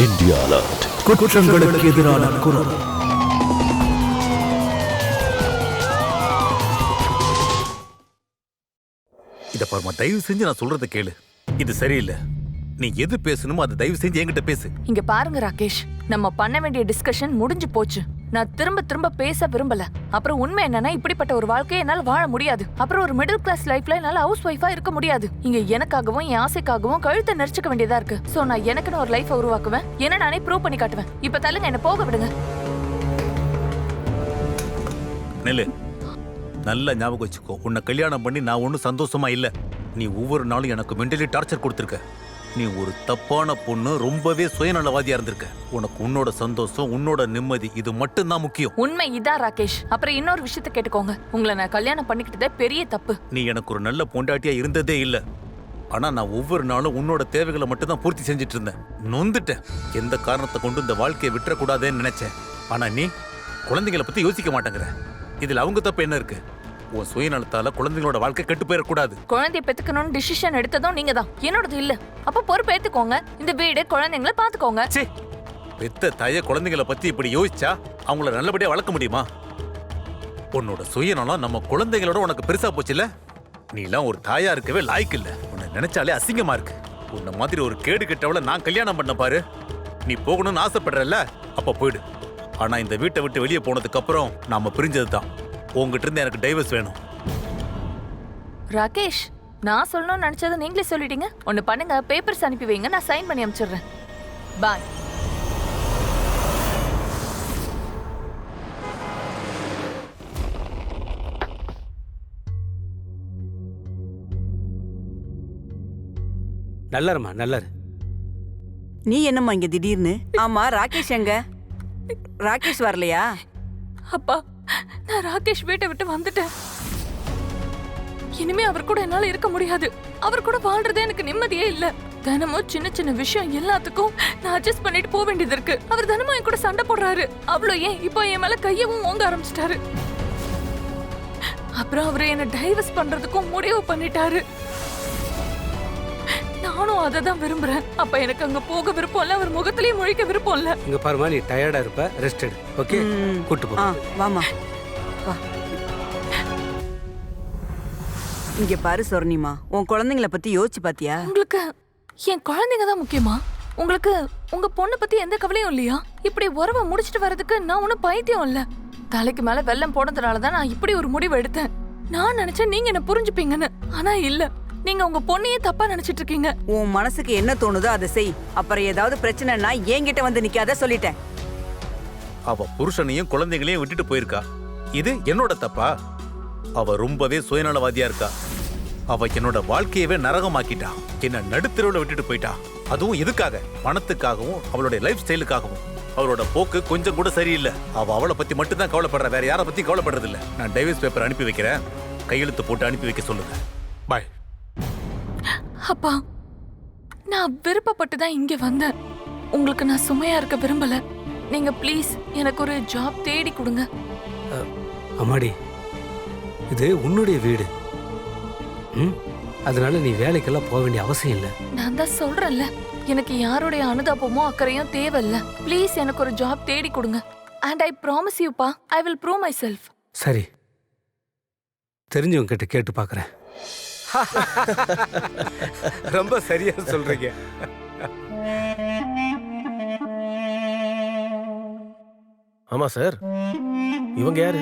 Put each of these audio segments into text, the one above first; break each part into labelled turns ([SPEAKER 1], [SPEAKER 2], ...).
[SPEAKER 1] India alert. குற்றங்களுக்கு எதிரான குரல்.
[SPEAKER 2] இத பாருமா, தயவு செஞ்சு நான் சொல்றத கேளு. இது சரியில்லை. நீ எது பேசணுமோ அதை தயவு செஞ்சு என்கிட்ட பேசு.
[SPEAKER 3] இங்க பாருங்க ராகேஷ், நம்ம பண்ண வேண்டிய டிஸ்கஷன் முடிஞ்சு போச்சு. நான் திரும்ப திரும்ப பேச விரும்பல. அப்புறம் உண்மை என்னன்னா, இப்படிப்பட்ட ஒரு வாழ்க்கையை என்னால வாழ முடியாது. அப்புறம் ஒரு மிடில் கிளாஸ் லைஃப்ல என்னால ஹவுஸ் ஒய்ஃபா இருக்க முடியாது. இங்க எனக்காகவும் என் ஆசைக்காகவும் கழுத்தை நெரிச்சுக்க வேண்டியதா இருக்கு. சோ நான் எனக்குன்னு ஒரு லைஃபை உருவாக்குவேன். என்ன நானே ப்ரூவ் பண்ணி காட்டுவேன். இப்ப தள்ளுங்க, என்ன போக விடுங்க.
[SPEAKER 2] நெல்லு, நல்ல ஞாபகம் வச்சுக்கோ. உன்னை கல்யாணம் பண்ணி நான் ஒன்னும் சந்தோஷமா இல்ல. நீ ஒவ்வொரு நாளும் எனக்கு மென்டலி டார்ச்சர் கொடுத்துருக்க. நீ ஒரு தப்பான பொண்ணு, ரொம்பவே சுயநலவாதியா இருந்திருக்க. உனக்கு உன்னோட சந்தோஷம், உன்னோட நிம்மதி, இது மட்டும் தான் முக்கியம்.
[SPEAKER 3] உண்மை இதான் ராகேஷ். அப்புறம் இன்னொரு விஷயத்த கேட்டுக்கோங்க. உங்களை நான் கல்யாணம் பண்ணிக்கிட்டதே பெரிய தப்பு.
[SPEAKER 2] நீ எனக்கு ஒரு நல்ல பொண்டாட்டியா இருந்ததே இல்ல. ஆனா நான் ஒவ்வொரு நாளும் உன்னோட தேவைகளை மட்டும் தான் பூர்த்தி செஞ்சுட்டு இருந்தேன். நொந்துட்டேன். எந்த காரணத்தை கொண்டு இந்த வாழ்க்கையை விட்டுறக்கூடாதுன்னு நினைச்சேன். ஆனா நீ குழந்தைங்களை பத்தி யோசிக்க மாட்டேங்கிற. இதுல அவங்க தப்பு என்ன இருக்கு? உன் சுயநலத்தால குழந்தைங்களோட வாழ்க்கை கெட்டு போயிடக்கூடாது.
[SPEAKER 3] குழந்தைய பெத்துக்கணும்னு டிசிஷன் எடுத்ததும் நீங்க தான், என்னோடது இல்ல. அப்ப பொறுப்பு ஏத்துக்கோங்க. இந்த வீடு, குழந்தைங்களை பாத்துக்கோங்க.
[SPEAKER 2] பெத்த தாய குழந்தைங்களை பத்தி இப்படி யோசிச்சா அவங்கள நல்லபடியா வளர்க்க முடியுமா? உன்னோட சுயநலம் நம்ம குழந்தைங்களோட உனக்கு பெருசா போச்சுல. நீ எல்லாம் ஒரு தாயா இருக்கவே லாய்க்கு இல்ல. உன்னை நினைச்சாலே அசிங்கமா இருக்கு. உன்ன மாதிரி ஒரு கேடு கெட்டவள நான் கல்யாணம் பண்ண பாரு. நீ போகணும்னு ஆசைப்படுறல்ல, அப்ப போயிடு. ஆனா இந்த வீட்டை விட்டு வெளியே போனதுக்கு அப்புறம் நாம பிரிஞ்சதுதான். உங்ககிட்ட இருந்து எனக்கு டைவர்ஸ் வேணும்.
[SPEAKER 3] ராகேஷ், நான் சொல்லணும்னு நினைச்சதை நீங்களே சொல்லிட்டீங்க. ஒன்னு பண்ணுங்க, பேப்பர்ஸ் அனுப்பி வைங்க, நான் சைன் பண்ணி அனுப்பிச்சிடுறேன். பாய்.
[SPEAKER 4] நல்லாருமா, நல்லாரு.
[SPEAKER 5] நீ என்னம்மா இங்க திடீர்னு? ஆமா, ராகேஷ் எங்க? ராகேஷ் வரலையா?
[SPEAKER 3] அப்பா, நான் ராகேஷ் வீட்டை விட்டு வந்துட்டேன். இனிமே அவர் கூட என்னால இருக்க முடியாது. அவர் கூட வாழ்றதே எனக்கு நிம்மதியே இல்ல. தினமும் சின்ன சின்ன விஷயம் எல்லாத்துக்கும் நான் அட்ஜஸ்ட் பண்ணிட்டு போக வேண்டியது இருக்கு. அவர் தினமும் என் கூட சண்டை போடுறாரு. அவ்வளோ ஏன், இப்போ என் மேல கையவும் ஓங்க ஆரம்பிச்சிட்டாரு. அப்புறம் அவரு என்ன டைவர்ஸ் பண்றதுக்கும் முடிவு பண்ணிட்டாரு. நானும் அதை தான் விரும்புறேன். அப்ப எனக்கு அங்க போக விருப்பம் இல்ல, அவர் முகத்திலேயே முழிக்க விருப்பம் இல்ல.
[SPEAKER 4] இங்க பாருமா, நீ டயர்டா இருப்ப, ரெஸ்ட் எடு. ஓகே, கூட்டு போ.
[SPEAKER 5] வாமா, வா. இங்க பாரு சொர்ணிமா, உன் குழந்தைங்கள பத்தி யோசிச்சு பாத்தியா?
[SPEAKER 3] உங்களுக்கு என் குழந்தைங்க தான் முக்கியமா? உங்களுக்கு உங்க பொண்ணு பத்தி எந்த கவலையும் இல்லையா? இப்படி உறவை முடிச்சிட்டு வர்றதுக்கு நான் ஒன்னும் பைத்தியம் இல்ல. தலைக்கு மேல வெள்ளம் போனதுனாலதான் நான் இப்படி ஒரு முடிவு எடுத்தேன். நான் நினைச்சேன் நீங்க என்ன புரிஞ்சுப்பீங்கன்னு. ஆனா இல்ல, நீங்க உங்க பொண்ணையே தப்பா நினைச்சிட்டு இருக்கீங்க.
[SPEAKER 5] உன் மனசுக்கு என்ன தோணுதோ அதை செய். அப்புறம் ஏதாவது பிரச்சனைனா என்கிட்ட வந்து நிக்காத, சொல்லிட்டேன்.
[SPEAKER 2] அவ புருஷனையும் குழந்தைகளையும் விட்டுட்டு போயிருக்கா. இது என்னோட தப்பா? அவ ரொம்பவே சுயநலவாதியா இருக்கா. அவ என்னோட வாழ்க்கையவே நரகமாக்கிட்டா. என்ன நடுத்தெருவுல விட்டுட்டு போயிட்டா. அதுவும் எதுக்காக? பணத்துக்காகவும் அவளுடைய லைஃப் ஸ்டைலுக்காகவும். அவளோட போக்கு கொஞ்சம் கூட சரியில்லை. அவளை பத்தி மட்டும் தான் கவலைப்படுற, வேற யாரை பத்தி கவலைப்படுறது இல்ல. நான் டைவர்ஸ் பேப்பர் அனுப்பி வைக்கிறேன், கையெழுத்து போட்டு அனுப்பி வைக்க சொல்லுங்க. பாய்.
[SPEAKER 3] அப்பா, நான் விருப்பப்பட்டு தான் இங்க வந்தேன். உங்களுக்கு நான் சுமையா இருக்க விரும்பல. நீங்க ப்ளீஸ் எனக்கு ஒரு ஜாப் தேடி கொடுங்க.
[SPEAKER 4] அம்மாடி, இது உன்னுடைய வீடு. அதனால நீ வேலைக்கெல்லாம் போக வேண்டிய அவசியம் இல்லை.
[SPEAKER 3] நான் தான் சொல்றேன்ல, எனக்கு யாருடைய அனுதாபமோ அக்கறையும் தேவையில்ல. ப்ளீஸ் எனக்கு ஒரு ஜாப் தேடி கொடுங்க. அண்ட் ஐ ப்ராமிஸ் யூ பா, I will prove my self.
[SPEAKER 4] சரி, தெரிஞ்சவங்க கிட்ட கேட்டு பார்க்கறேன். ரொம்ப சரியா சொல்றீங்க.
[SPEAKER 1] ஆமா சார், இவங்க யாரு?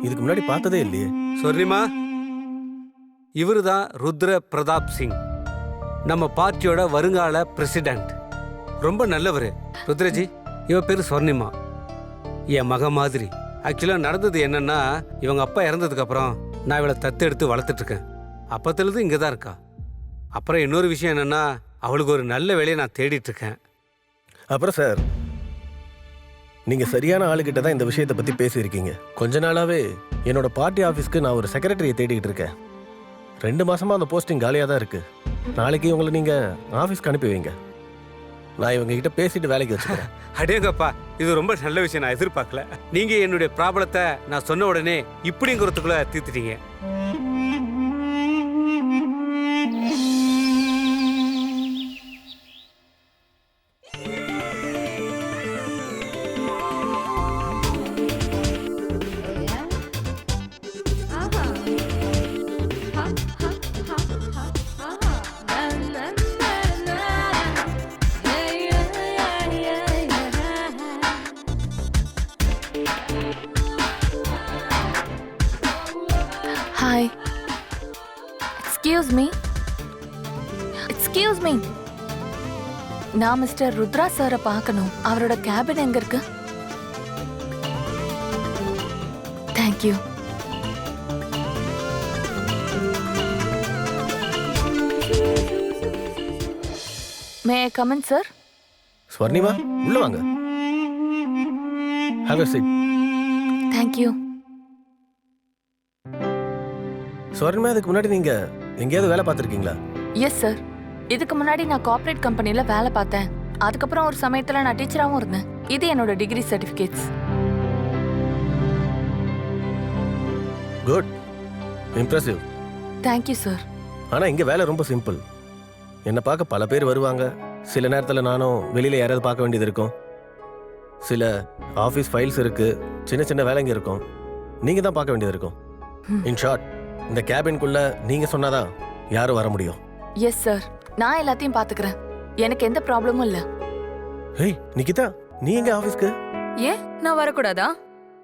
[SPEAKER 1] இதுக்கு முன்னாடி பார்த்ததே இல்லையே.
[SPEAKER 4] சொர்ணிமா, இவருதான் ருத்ர பிரதாப் சிங், நம்ம பார்ட்டியோட வருங்கால பிரசிடென்ட். ரொம்ப நல்லவர். ருத்ரஜி, இவ பேரு சொர்ணிமா, என் மக மாதிரி. ஆக்சுவலா நடந்தது என்னன்னா, இவங்க அப்பா இறந்ததுக்கு அப்புறம் நான் இவளை தத்து எடுத்து வளர்த்துட்டு இருக்கேன். அப்பத்திலிருந்து இங்கே தான் இருக்கா. அப்புறம் இன்னொரு விஷயம் என்னன்னா, அவளுக்கு ஒரு நல்ல வேலையை நான் தேடிட்டு இருக்கேன்.
[SPEAKER 1] அப்புறம் சார், நீங்க சரியான ஆளுகிட்ட தான் இந்த விஷயத்தை பத்தி பேசியிருக்கீங்க. கொஞ்ச நாளாவே என்னோட பார்ட்டி ஆஃபீஸ்க்கு நான் ஒரு செக்ரட்டரியை தேடிக்கிட்டு இருக்கேன். 2 மாசமா அந்த போஸ்டிங் காலியாக தான் இருக்கு. நாளைக்கு உங்களை நீங்க ஆஃபீஸ்க்கு அனுப்பி வைங்க. நான் இவங்க கிட்ட பேசிட்டு வேலைக்கு வச்சுக்கிறேன்.
[SPEAKER 4] அடேங்கப்பா, இது ரொம்ப நல்ல விஷயம். நான் எதிர்பார்க்கல. நீங்க என்னுடைய ப்ராப்ளத்தை நான் சொன்ன உடனே இப்படிங்கிறதுக்குள்ள தீர்த்துட்டீங்க.
[SPEAKER 3] எக்ஸ்கியூஸ் மீ, நான் மிஸ்டர் ருத்ரா சாரை பார்க்கணும். அவரோட கேபின் எங்க இருக்கு? Thank you. May I come in sir?
[SPEAKER 1] Swarnima உள்ள வாங்க. Have a seat.
[SPEAKER 3] Thank you.
[SPEAKER 1] Swarnima, இதுக்கு முன்னாடி நீங்க எங்கேயாவது வேலை பார்த்துருக்கீங்களா?
[SPEAKER 3] Yes sir. இதுக்கு முன்னாடி நான் கார்ப்பரேட் கம்பெனில வேலை பார்த்தேன். அதுக்கப்புறம் ஒரு சமயத்துல நான் டீச்சராகவும் இருந்தேன். இது என்னோட degree certificates.
[SPEAKER 1] Good, impressive.
[SPEAKER 3] Thank you sir.
[SPEAKER 1] ஆனா இங்க வேலை ரொம்ப சிம்பிள். என்னை பார்க்க பல பேர் வருவாங்க. சில நேரத்தில் நானும் வெளியில யாராவது பார்க்க வேண்டியது இருக்கும். சில ஆஃபீஸ் ஃபைல்ஸ் இருக்கு, சின்ன சின்ன வேலைங்க இருக்கும். நீங்க தான் பார்க்க வேண்டியது இருக்கும். இன் ஷார்ட், இந்த கேபின்குள்ள நீங்க சொன்னாதான் யாரும் வர முடியும்.
[SPEAKER 3] எஸ் சார், நான் எல்லாத்தையும் பாத்துக்கிறேன். எனக்கு எந்த ப்ராப்ளமும் இல்ல.
[SPEAKER 1] ஹேய் நிகிதா, நீ எங்க ஆஃபீஸ்க்கு?
[SPEAKER 6] ஏன் நான் வரக்கூடாதா?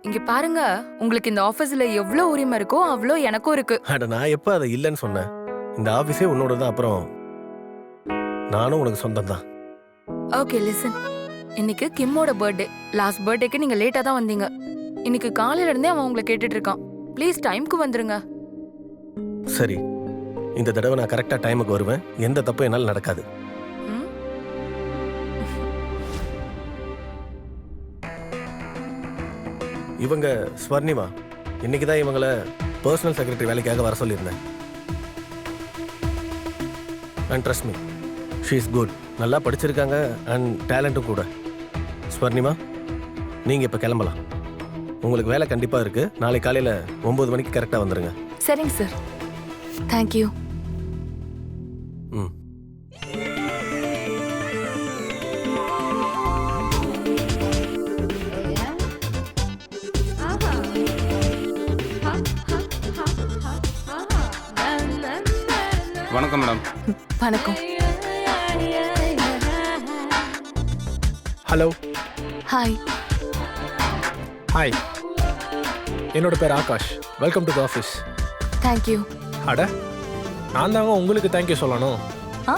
[SPEAKER 6] இங்க பாருங்க, உங்களுக்கு இந்த ஆபீஸ்ல எவ்வளவு உரிமை இருக்கோ அவ்வளோ எனக்கும் இருக்கு.
[SPEAKER 1] அட நான் எப்ப அதை இல்லைன்னு சொன்னேன்? இந்த ஆஃபீஸே உன்னோட தான். அப்புறம் நானும் உனக்கு சொந்தம் தான்.
[SPEAKER 6] ஓகே லிசன், இன்னைக்கு கிம்மோட பர்த்டே. லாஸ்ட் பர்த்டேக்கு நீங்க லேட்டா தான் வந்தீங்க. இன்னைக்கு காலையில இருந்தே அவன் உங்களை கேட்டுட்டு இருக்கான். ப்ளீஸ் டைம்க்கு வந்துருங்க.
[SPEAKER 1] சரி, இந்த தடவை நான் கரெக்டா டைமுக்கு வருவேன். எந்த தப்பும் என்னால் நடக்காது.
[SPEAKER 6] ம்?
[SPEAKER 1] இவங்க ஸ்வர்ணிமா. இன்னைக்கு தான் இவங்கள பர்சனல் செக்ரட்டரி வேலைக்காக வர சொல்லியிருந்தேன். And trust me, she is good. நல்லா படிச்சிருக்காங்க அண்ட் டேலண்ட்டும் கூட. ஸ்வர்ணிமா, நீங்கள் இப்போ கிளம்பலாம். உங்களுக்கு வேலை கண்டிப்பாக இருக்குது. நாளை காலையில் 9 மணிக்கு கரெக்டாக வந்துடுங்க.
[SPEAKER 3] சரிங்க சார். தேங்க்யூ.
[SPEAKER 1] ம்.
[SPEAKER 7] வணக்கம் மேடம்.
[SPEAKER 3] வணக்கம்.
[SPEAKER 8] ஹலோ.
[SPEAKER 3] ஹாய்.
[SPEAKER 8] ஹாய், என்னோட பேர் Akash. Welcome to the office.
[SPEAKER 3] Thank you.
[SPEAKER 8] அட, நான் தாங்க உங்களுக்கு தேங்க்யூ சொல்லணும்.
[SPEAKER 3] ஆ,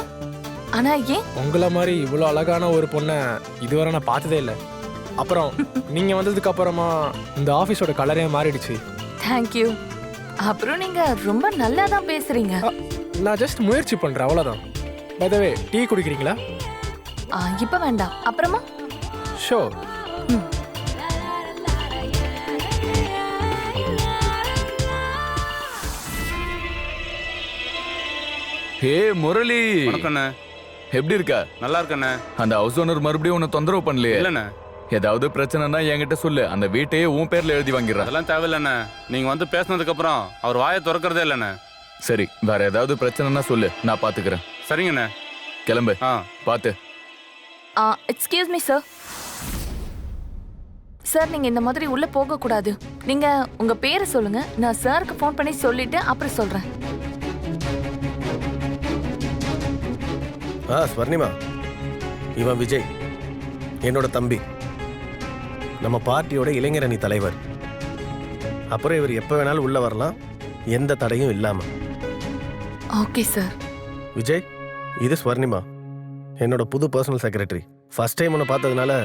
[SPEAKER 3] ஆனா ஏன்?
[SPEAKER 8] உங்களை மாதிரி இவ்வளோ அழகான ஒரு பொண்ணை இதுவரை நான் பார்த்ததே இல்லை. அப்புறம் நீங்கள் வந்ததுக்கு அப்புறமா இந்த ஆஃபீஸோட கலரே மாறிடுச்சு.
[SPEAKER 3] தேங்க்யூ. அப்புறம் நீங்க ரொம்ப நல்லா தான் பேசுறீங்க.
[SPEAKER 8] நான் ஜஸ்ட் முயற்சி பண்ணுறேன், அவ்வளோதான். பை த வே, டீ குடிக்கிறீங்களா?
[SPEAKER 3] இப்ப வேண்டாம், அப்புறமா.
[SPEAKER 8] ஷோ.
[SPEAKER 9] ஹே முரளி,
[SPEAKER 7] வணக்கண்ணே.
[SPEAKER 9] எப்படி இருக்க?
[SPEAKER 7] நல்லா இருக்கண்ணே.
[SPEAKER 9] அந்த ஹவுஸ் ஓனர் மறுபடியும் உன்னை தொந்தரவு பண்ணலையே?
[SPEAKER 7] இல்லண்ணே,
[SPEAKER 9] ஏதாவது பிரச்சனைனா என்கிட்ட சொல்லு. அந்த வீட்டையே உன் பேர்ல எழுதி வாங்கிடுறேன்.
[SPEAKER 7] அதெல்லாம் தேவையில்லண்ணே. நீங்க வந்து பேசினதுக்கு அப்புறம் அவர் வாயை திறக்கிறதே இல்லண்ணே.
[SPEAKER 9] சரி, வேற ஏதாவது பிரச்சனைனா சொல்லு, நான் பாத்துக்கிறேன்.
[SPEAKER 7] சரிங்கண்ணே.
[SPEAKER 9] கிளம்பு.
[SPEAKER 7] ஆ
[SPEAKER 9] பாத்து.
[SPEAKER 3] Excuse me sir. சார், நீங்க இந்த மாதிரி உள்ள போக கூடாது. நீங்க உங்க பேரை சொல்லுங்க. நான் சாருக்கு ஃபோன் பண்ணி சொல்லிட்டு அப்புறம் சொல்றேன்.
[SPEAKER 1] ஸ்வர்ணிமா, இவன் விஜய், என்னோட தம்பி. நம்ம பார்ட்டியோட இளைஞரணி தலைவர். அப்புறம் இவர் எப்போ வேணாலும் உள்ள வரலாம், எந்த தடையும் இல்லாம.
[SPEAKER 3] Okay sir.
[SPEAKER 1] விஜய், இது ஸ்வர்ணிமா, என்னோட புது பர்சனல் செக்ரட்டரி. ஃபர்ஸ்ட் டைம் உன்னை பார்த்ததுனால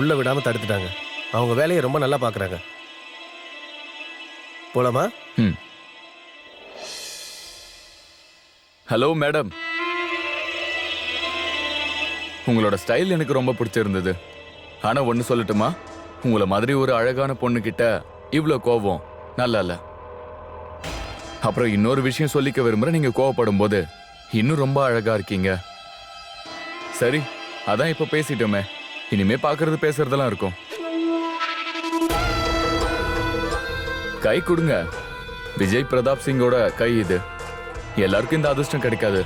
[SPEAKER 1] உள்ள விடாம தடுத்துட்டாங்க. அவங்க வேலையை ரொம்ப நல்லா பார்க்குறாங்க. போலாமா?
[SPEAKER 9] ஹலோ மேடம், உங்களோட ஸ்டைல் எனக்கு ரொம்ப பிடிச்சிருந்தது. ஆனா ஒன்னு சொல்லட்டுமா? உங்களை மாதிரி ஒரு அழகான பொண்ணு கிட்ட இவ்ளோ கோபம் நல்லா இல்ல. அப்புறம் இன்னொரு விஷயம் சொல்லிக்க விரும்புறேன். நீங்க கோவப்படும் போது இன்னும் ரொம்ப அழகா இருக்கீங்க. சரி, அதான் இப்ப பேசிட்டோமே, இனிமே பாக்குறது பேசுறதெல்லாம் இருக்கும். கை கொடுங்க. விஜய் பிரதாப் சிங்கோட கை இது. எல்லாருக்கும் இந்த அதிர்ஷ்டம் கிடைக்காது.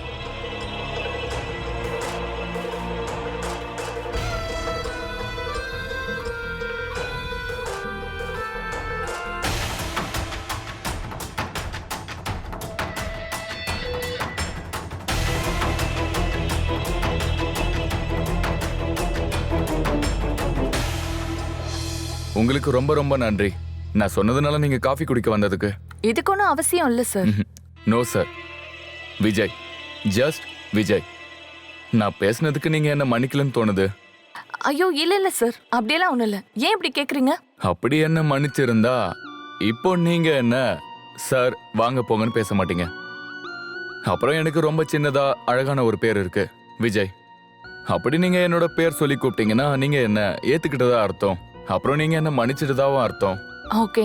[SPEAKER 9] உங்களுக்கு ரொம்ப ரொம்ப நன்றி. நான் சொன்னதுனால நீங்க காஃபி குடிக்க வந்ததுக்கு.
[SPEAKER 3] இதுக்கு ஒன்றும் அவசியம் இல்லை sir.
[SPEAKER 9] No sir, Vijay, just Vijay. நான் பேசுனதுக்கு நீங்க என்ன மன்னிக்கலன்னு தோணுது.
[SPEAKER 3] ஐயோ இல்ல சார், அப்படியெல்லாம் ஒண்ணும் இல்ல. ஏன் இப்படி கேக்குறீங்க?
[SPEAKER 9] அப்படி என்ன மன்னிச்சிருந்தா இப்போ நீங்க என்ன சார் வாங்க போங்கன்னு பேச மாட்டீங்க. அப்புறம் எனக்கு ரொம்ப சின்னதா அழகான ஒரு பேர் இருக்கு, விஜய். அப்படி நீங்க என்னோட பேர் சொல்லி கூப்பிட்டீங்கன்னா நீங்க என்ன ஏத்துக்கிட்டதா அர்த்தம். அப்புறம் நீங்க என்ன மன்னிச்சிட்டதாவும் அர்த்தம்.
[SPEAKER 3] Okay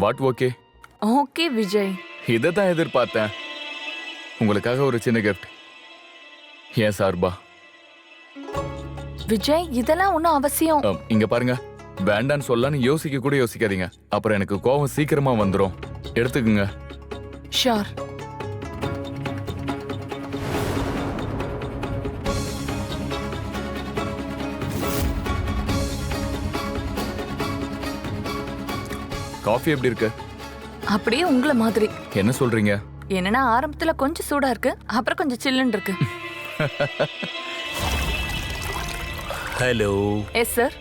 [SPEAKER 9] what okay?
[SPEAKER 3] Okay Vijay.
[SPEAKER 9] இதை தான் எதிர்பார்த்தேன். உங்களுக்காக ஒரு சின்ன கிஃப்ட் ஏன் சார்பா.
[SPEAKER 3] விஜய் இதெல்லாம் ஒன்றும் அவசியம்.
[SPEAKER 9] இங்க பாருங்க, வேண்டான்னு சொல்லலான்னு யோசிக்க கூட யோசிக்காதீங்க. அப்புறம் எனக்கு கோபம் சீக்கிரமா வந்துடும். எடுத்துக்குங்க.
[SPEAKER 3] ஷூர்.
[SPEAKER 9] காஃபி எப்படி இருக்கு?
[SPEAKER 3] அப்படியே உங்களை மாதிரி.
[SPEAKER 9] என்ன சொல்றீங்க?
[SPEAKER 3] என்னன்னா ஆரம்பத்துல கொஞ்சம் சூடா இருக்கு, அப்புறம் கொஞ்சம் சில்லுன்னு இருக்கு.
[SPEAKER 2] ஹலோ.
[SPEAKER 3] Yes sir.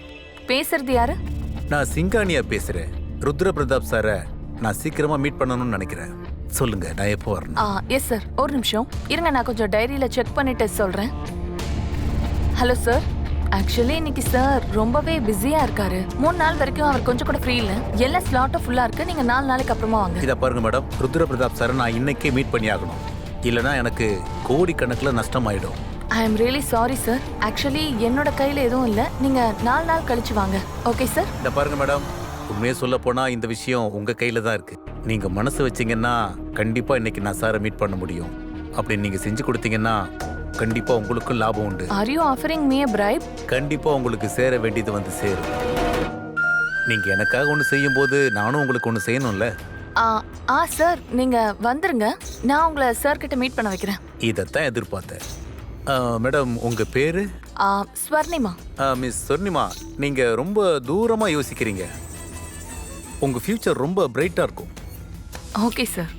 [SPEAKER 3] பேசுறது யாரு?
[SPEAKER 2] நான் சிங்கானியா பேசுறேன். ருத்ர பிரதாப் சாரை நான் சீக்கிரமா மீட் பண்ணணும்னு நினைக்கிறேன். சொல்லுங்க, நான் எப்போ வரணும்?
[SPEAKER 3] எஸ் சார், ஒரு நிமிஷம் இருங்க, நான் கொஞ்சம் டைரியில செக் பண்ணிட்டு சொல்றேன். Hello sir. ஆக்சுவலி இன்னைக்கு சார் ரொம்பவே பிஸியா இருக்காரு. 3 நாள் வரைக்கும் அவர் கொஞ்சம் கூட ஃப்ரீ இல்ல. எல்லா ஸ்லாட்டும் ஃபுல்லா இருக்கு. நீங்க 4 நாளைக்கு அப்புறமா வாங்க.
[SPEAKER 2] இதை பாருங்க மேடம், ருத்ர பிரதாப் சாரை நான் இன்னைக்கே மீட் பண்ணி ஆகணும். இல்லைன்னா எனக்கு கோடிக்கணக்கில் நஷ்டமாயிடும்.
[SPEAKER 3] I am really sorry sir. Actually என்னோட கையில எதுவும் இல்ல. நீங்க 4 நாள் கழிச்சு வாங்க. Okay sir?
[SPEAKER 2] இதை பாருங்க மேடம், உண்மையை சொல்ல போனா இந்த விஷயம் உங்க கையில தான் இருக்கு. நீங்க மனசு வச்சீங்கன்னா கண்டிப்பா இன்னைக்கு நான் சாரை மீட் பண்ண முடியும். அப்படி நீங்க செஞ்சு கொடுத்தீங்கன்னா கண்டிப்பா உங்களுக்கும் லாபம் உண்டு.
[SPEAKER 3] Are you offering me a bribe?
[SPEAKER 2] கண்டிப்பா உங்களுக்கு சேர வேண்டியது வந்து சேரும். நீங்க எனக்காக ஒன்று செய்யும் போது நானும் உங்களுக்கு ஒன்று செய்யணும்ல.
[SPEAKER 3] சார் நீங்க வந்துருங்க, நான் உங்களை சார் கிட்ட மீட் பண்ண வைக்கிறேன்.
[SPEAKER 2] இதைத்தான் எதிர்பார்த்தேன். மேடம், உங்க பேரு?
[SPEAKER 3] ஸ்வர்ணிமா.
[SPEAKER 2] மிஸ் சொர்ணிமா, நீங்க ரொம்ப தூரமா யோசிக்கிறீங்க. உங்க ஃபியூச்சர் ரொம்ப பிரைட்டா இருக்கும்.
[SPEAKER 3] Okay sir.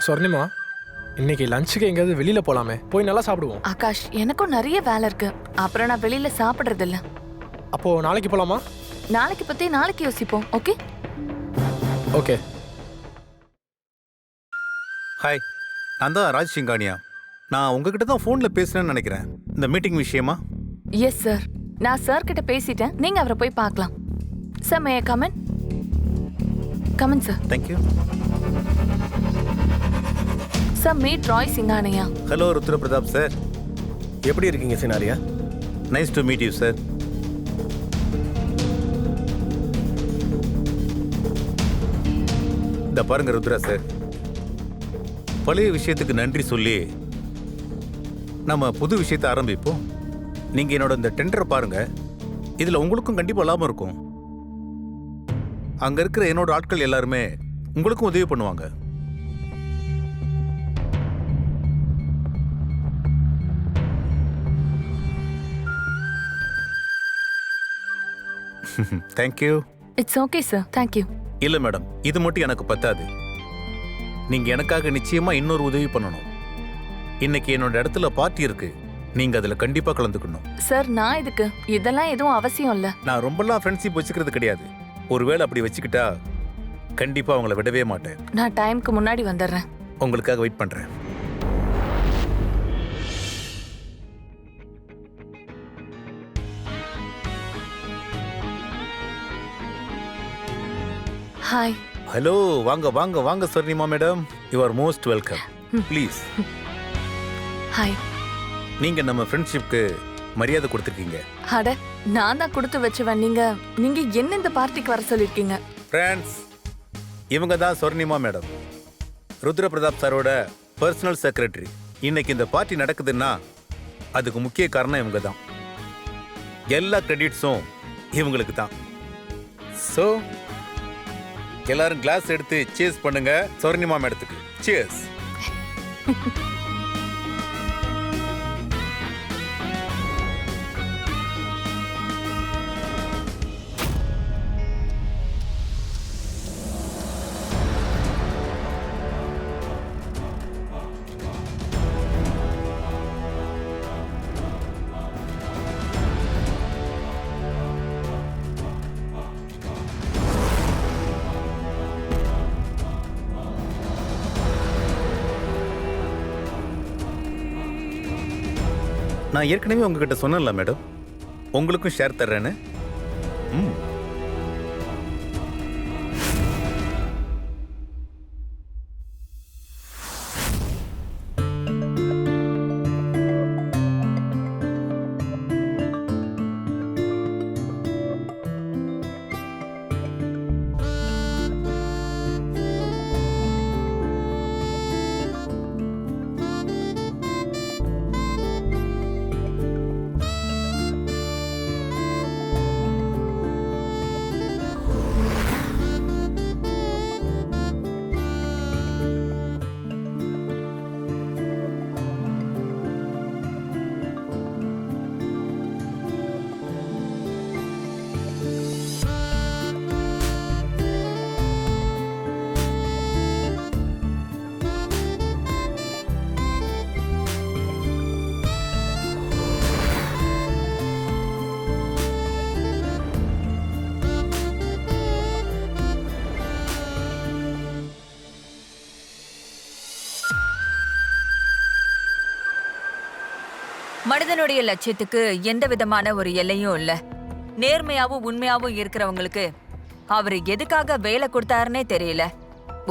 [SPEAKER 8] சொர்ணிமா, இன்னைக்கு லஞ்சுக்கு எங்கேயாவது வெளியில போலாமே, போய் நல்லா சாப்பிடுவோம்.
[SPEAKER 3] ஆகாஷ், எனக்கும் நிறைய வேலை இருக்கு. அப்புறம் நான் வெளியில சாப்பிடுறது இல்ல.
[SPEAKER 8] அப்போ நாளைக்கு போலாமா?
[SPEAKER 3] நாளைக்கு பத்தி நாளைக்கு யோசிப்போம். Okay
[SPEAKER 8] okay.
[SPEAKER 2] ஹாய், நான் தான் ராஜ் சிங்கானியா. நான் உங்ககிட்ட தான் ஃபோனில் பேசுனேன்னு நினைக்கிறேன், இந்த மீட்டிங் விஷயமா.
[SPEAKER 3] எஸ் சார், நான் சார் கிட்ட பேசிட்டேன். நீங்க அவரை போய் பார்க்கலாம். Sir may I come in? Come in sir.
[SPEAKER 2] Thank you.
[SPEAKER 3] Sir meet Rai Singhania.
[SPEAKER 2] Hello Rudra Pratap sir.
[SPEAKER 1] எப்படி இருக்கீங்க சினாரியா?
[SPEAKER 2] Nice to meet you sir. இந்த பாருங்க ருத்ரா சார், பழைய விஷயத்துக்கு நன்றி சொல்லி நம்ம புது விஷயத்தை ஆரம்பிப்போம். நீங்க என்னோட இந்த டெண்டரை பாருங்க, இதுல உங்களுக்கும் கண்டிப்பா லாபம் இருக்கும். அங்க இருக்கிற என்னோட ஆட்கள் எல்லாருமே உங்களுக்கும் உதவி பண்ணுவாங்க. Thank you.
[SPEAKER 3] It's okay sir, thank you.
[SPEAKER 2] இல்ல மேடம், இது மட்டும் எனக்கு பத்தாது. நீங்க எனக்காக நிச்சயமா இன்னொரு உதவி பண்ணணும். இன்னைக்கு என்னோட இடத்துல பார்ட்டி இருக்கு, நீங்க அதுல கண்டிப்பா கலந்துக்கணும்.
[SPEAKER 3] சார் நான் இதுக்கு இதெல்லாம் எதுவும் அவசியம் இல்ல.
[SPEAKER 2] நான் ரொம்பலாம் ஃப்ரெண்ட்ஷிப் வச்சுக்கிறது கிடையாது. ஒருவேளை அப்படி வச்சுக்கிட்டா கண்டிப்பா அவங்கள விடவே மாட்டேன்.
[SPEAKER 3] நான் டைம்க்கு முன்னாடி வந்துடுறேன்.
[SPEAKER 2] உங்களுக்காக வெயிட் பண்றேன்.
[SPEAKER 3] ஹாய்.
[SPEAKER 2] ஹலோ, வாங்க வாங்க வாங்க Swarnima madam, you are most welcome. Please.
[SPEAKER 3] Hi.
[SPEAKER 2] நீங்க நம்ம ஃப்ரெண்ட்ஷிப்க்கு மரியாதை கொடுத்துருக்கீங்க.
[SPEAKER 3] அட, நான் தான் கொடுத்து வச்சவன். நீங்க என்ன இந்த பார்ட்டிக்கு வர சொல்லிருக்கீங்க?
[SPEAKER 2] ஃப்ரெண்ட்ஸ், இவங்க தான் சொர்ணிமா மேடம், ருத்ர பிரதாப் சாரோட பர்சனல் செக்ரட்டரி. இன்னைக்கு இந்த பார்ட்டி நடக்குதுன்னா அதுக்கு முக்கிய காரணம் இவங்க தான். எல்லா கிரெடிட்ஸும் இவங்களுக்கு தான். ஸோ எல்லாரும் கிளாஸ் எடுத்து சீஸ் பண்ணுங்க சொர்ணிமா மேடத்துக்கு. சீஸ். நான் ஏற்கனவே உங்ககிட்ட சொன்னேன்ல மேடம், உங்களுக்கும் ஷேர் தர்றேன்னு. ம்.
[SPEAKER 10] மனிதனுடைய லட்சியத்துக்கு எந்த விதமான ஒரு எல்லையும் இல்ல. நேர்மையாவும் உண்மையாவும் இருக்கிறவங்களுக்கு அவர் எதுக்காக வேலை கொடுத்தாருன்னே தெரியல.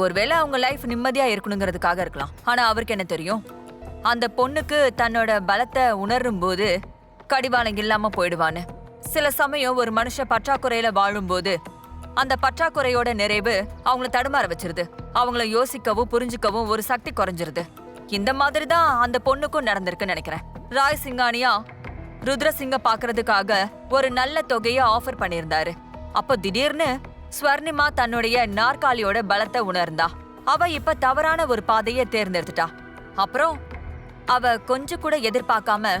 [SPEAKER 10] ஒருவேளை அவங்க லைஃப் நிம்மதியா இருக்கணுங்கிறதுக்காக இருக்கலாம். ஆனா அவருக்கு என்ன தெரியும், அந்த பொண்ணுக்கு தன்னோட பலத்தை உணரும் போது கடிவாளம் இல்லாம போயிடுவான்னு. சில சமயம் ஒரு மனுஷ பற்றாக்குறையில வாழும்போது அந்த பற்றாக்குறையோட நிறைவு அவங்கள தடுமாற வச்சிருது. அவங்கள யோசிக்கவும் புரிஞ்சுக்கவும் ஒரு சக்தி குறைஞ்சிருது. இந்த மாதிரி தான் அந்த பொண்ணுக்கும் நடந்திருக்குன்னு நினைக்கிறேன். ராய் சிங்கானியா ருத்ரசிங்க பாக்குறதுக்காக ஒரு நல்ல தொகையை ஆஃபர் பண்ணியிருந்தாரு. அப்போ திடீர்னு ஸ்வர்ணிமா தன்னுடைய நாற்காலியோட பலத்தை உணர்ந்தா. அவ இப்ப தவறான ஒரு பாதையை தேர்ந்தெடுத்துட்டா. அப்புறம் அவ கொஞ்சம் கூட எதிர்பார்க்காம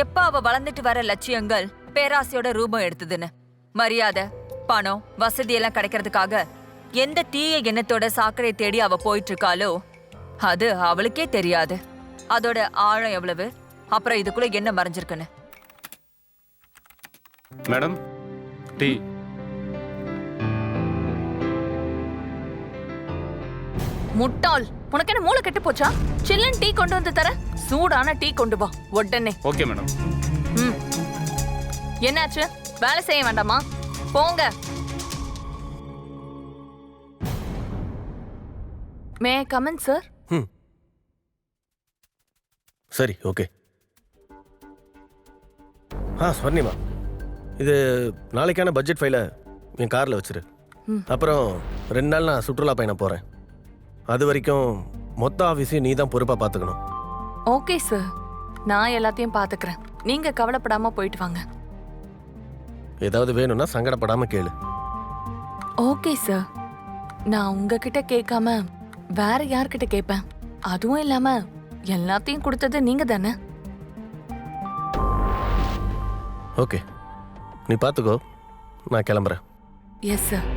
[SPEAKER 10] எப்ப அவ வளர்ந்துட்டு வர லட்சியங்கள் பேராசையோட ரூபம் எடுத்ததுன்னு, மரியாதை பணம் வசதி எல்லாம் கிடைக்கிறதுக்காக எந்த தீய எண்ணத்தோட சாக்கடை தேடி அவ போயிட்டு இருக்காளோ அது அவளுக்கே தெரியாது. அதோட ஆழம் எவ்வளவு, அப்புறம் இதுக்குள்ள என்ன மறைஞ்சிருக்குன்னு.
[SPEAKER 7] Madam tea.
[SPEAKER 3] முட்டாள், உனக்கு என்ன மூளை கெட்டு போச்சா? சில்லுன்னு டீ கொண்டு வந்து தர, சூடான டீ கொண்டு வா உடனே.
[SPEAKER 7] Okay madam.
[SPEAKER 3] என்னாச்சு, வேலை செய்ய வேண்டாமா? போங்க. மே ஐ கம் இன் சார்?
[SPEAKER 1] சரி, ஓகே. ஸ்வர்ணிமா, இது நாளைக்கான பட்ஜெட் ஃபைலை என் காரில் வச்சிரு. அப்புறம் 2 நாள் நான் சுற்றுலா பயணம் போகிறேன். அது வரைக்கும் மொத்த ஆஃபீஸையும் நீ தான் பொறுப்பாக பார்த்துக்கணும்.
[SPEAKER 3] ஓகே சார், நான் எல்லாத்தையும் பார்த்துக்கிறேன். நீங்க கவலைப்படாம போயிட்டு வாங்க.
[SPEAKER 1] ஏதாவது வேணும்னா சங்கடப்படாமல் கேளு.
[SPEAKER 3] ஓகே சார், நான் உங்ககிட்ட கேட்காம வேற யார்கிட்ட கேட்பேன்? அதுவும் இல்லாம எல்லாத்தையும் கொடுத்தது நீங்க தானே.
[SPEAKER 1] ஓகே, நீ பார்த்துக்கோ, நான் கிளம்புறேன்.
[SPEAKER 3] Yes sir.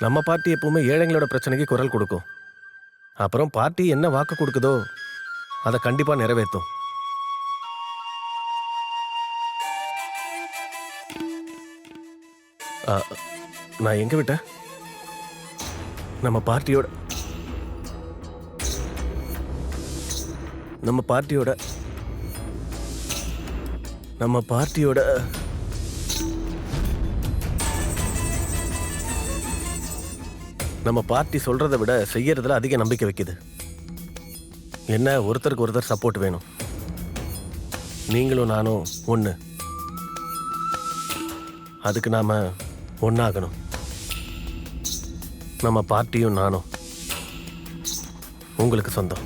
[SPEAKER 1] நம்ம பார்ட்டி எப்பவுமே ஏழைங்களோட பிரச்சனைக்கு குரல் கொடுக்கும். அப்புறம் பார்ட்டி என்ன வாக்கு கொடுக்குதோ அதை கண்டிப்பா நிறைவேற்றும். நான் எங்க விட்டேன்? நம்ம பார்ட்டியோட நம்ம பார்ட்டி சொல்றதை விட செய்யறதுல அதிக நம்பிக்கை வைக்குது. என்ன, ஒருத்தருக்கு ஒருத்தர் சப்போர்ட் வேணும். நீங்களும் நானும் ஒன்று, அதுக்கு நாம ஒன்னாகணும். நம்ம பார்ட்டியும் நானும் உங்களுக்கு சொந்தம்.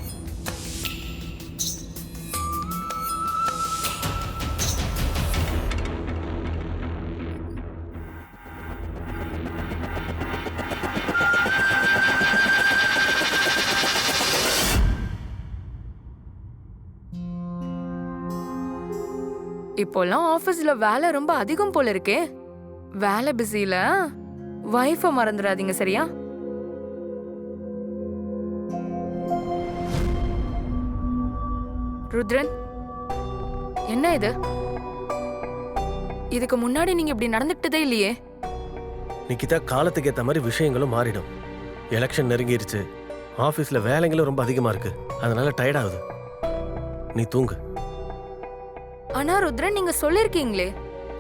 [SPEAKER 6] இப்போல்லாம் ஆபீஸ்ல வேலை ரொம்ப அதிகம் போல இருக்கே. வேலை பிஸியில வைஃபை மறந்துடாதீங்க, சரியா? ருத்ரன், என்ன இது? இதுக்கு முன்னாடி நீங்க இப்படி நடந்துக்கிட்டதே இல்லையே.
[SPEAKER 1] நிக்கிதா, காலத்துக்கு ஏற்ற மாதிரி விஷயங்களும் மாறிடும். எலெக்ஷன் நெருங்கிருச்சு, ஆஃபீஸில் வேலைங்களும் ரொம்ப அதிகமாக இருக்கு, அதனால டயர்ட் ஆகுது. நீ தூங்கு.
[SPEAKER 6] ஆனா ருத்ரன், நீங்க சொல்லிருக்கீங்களே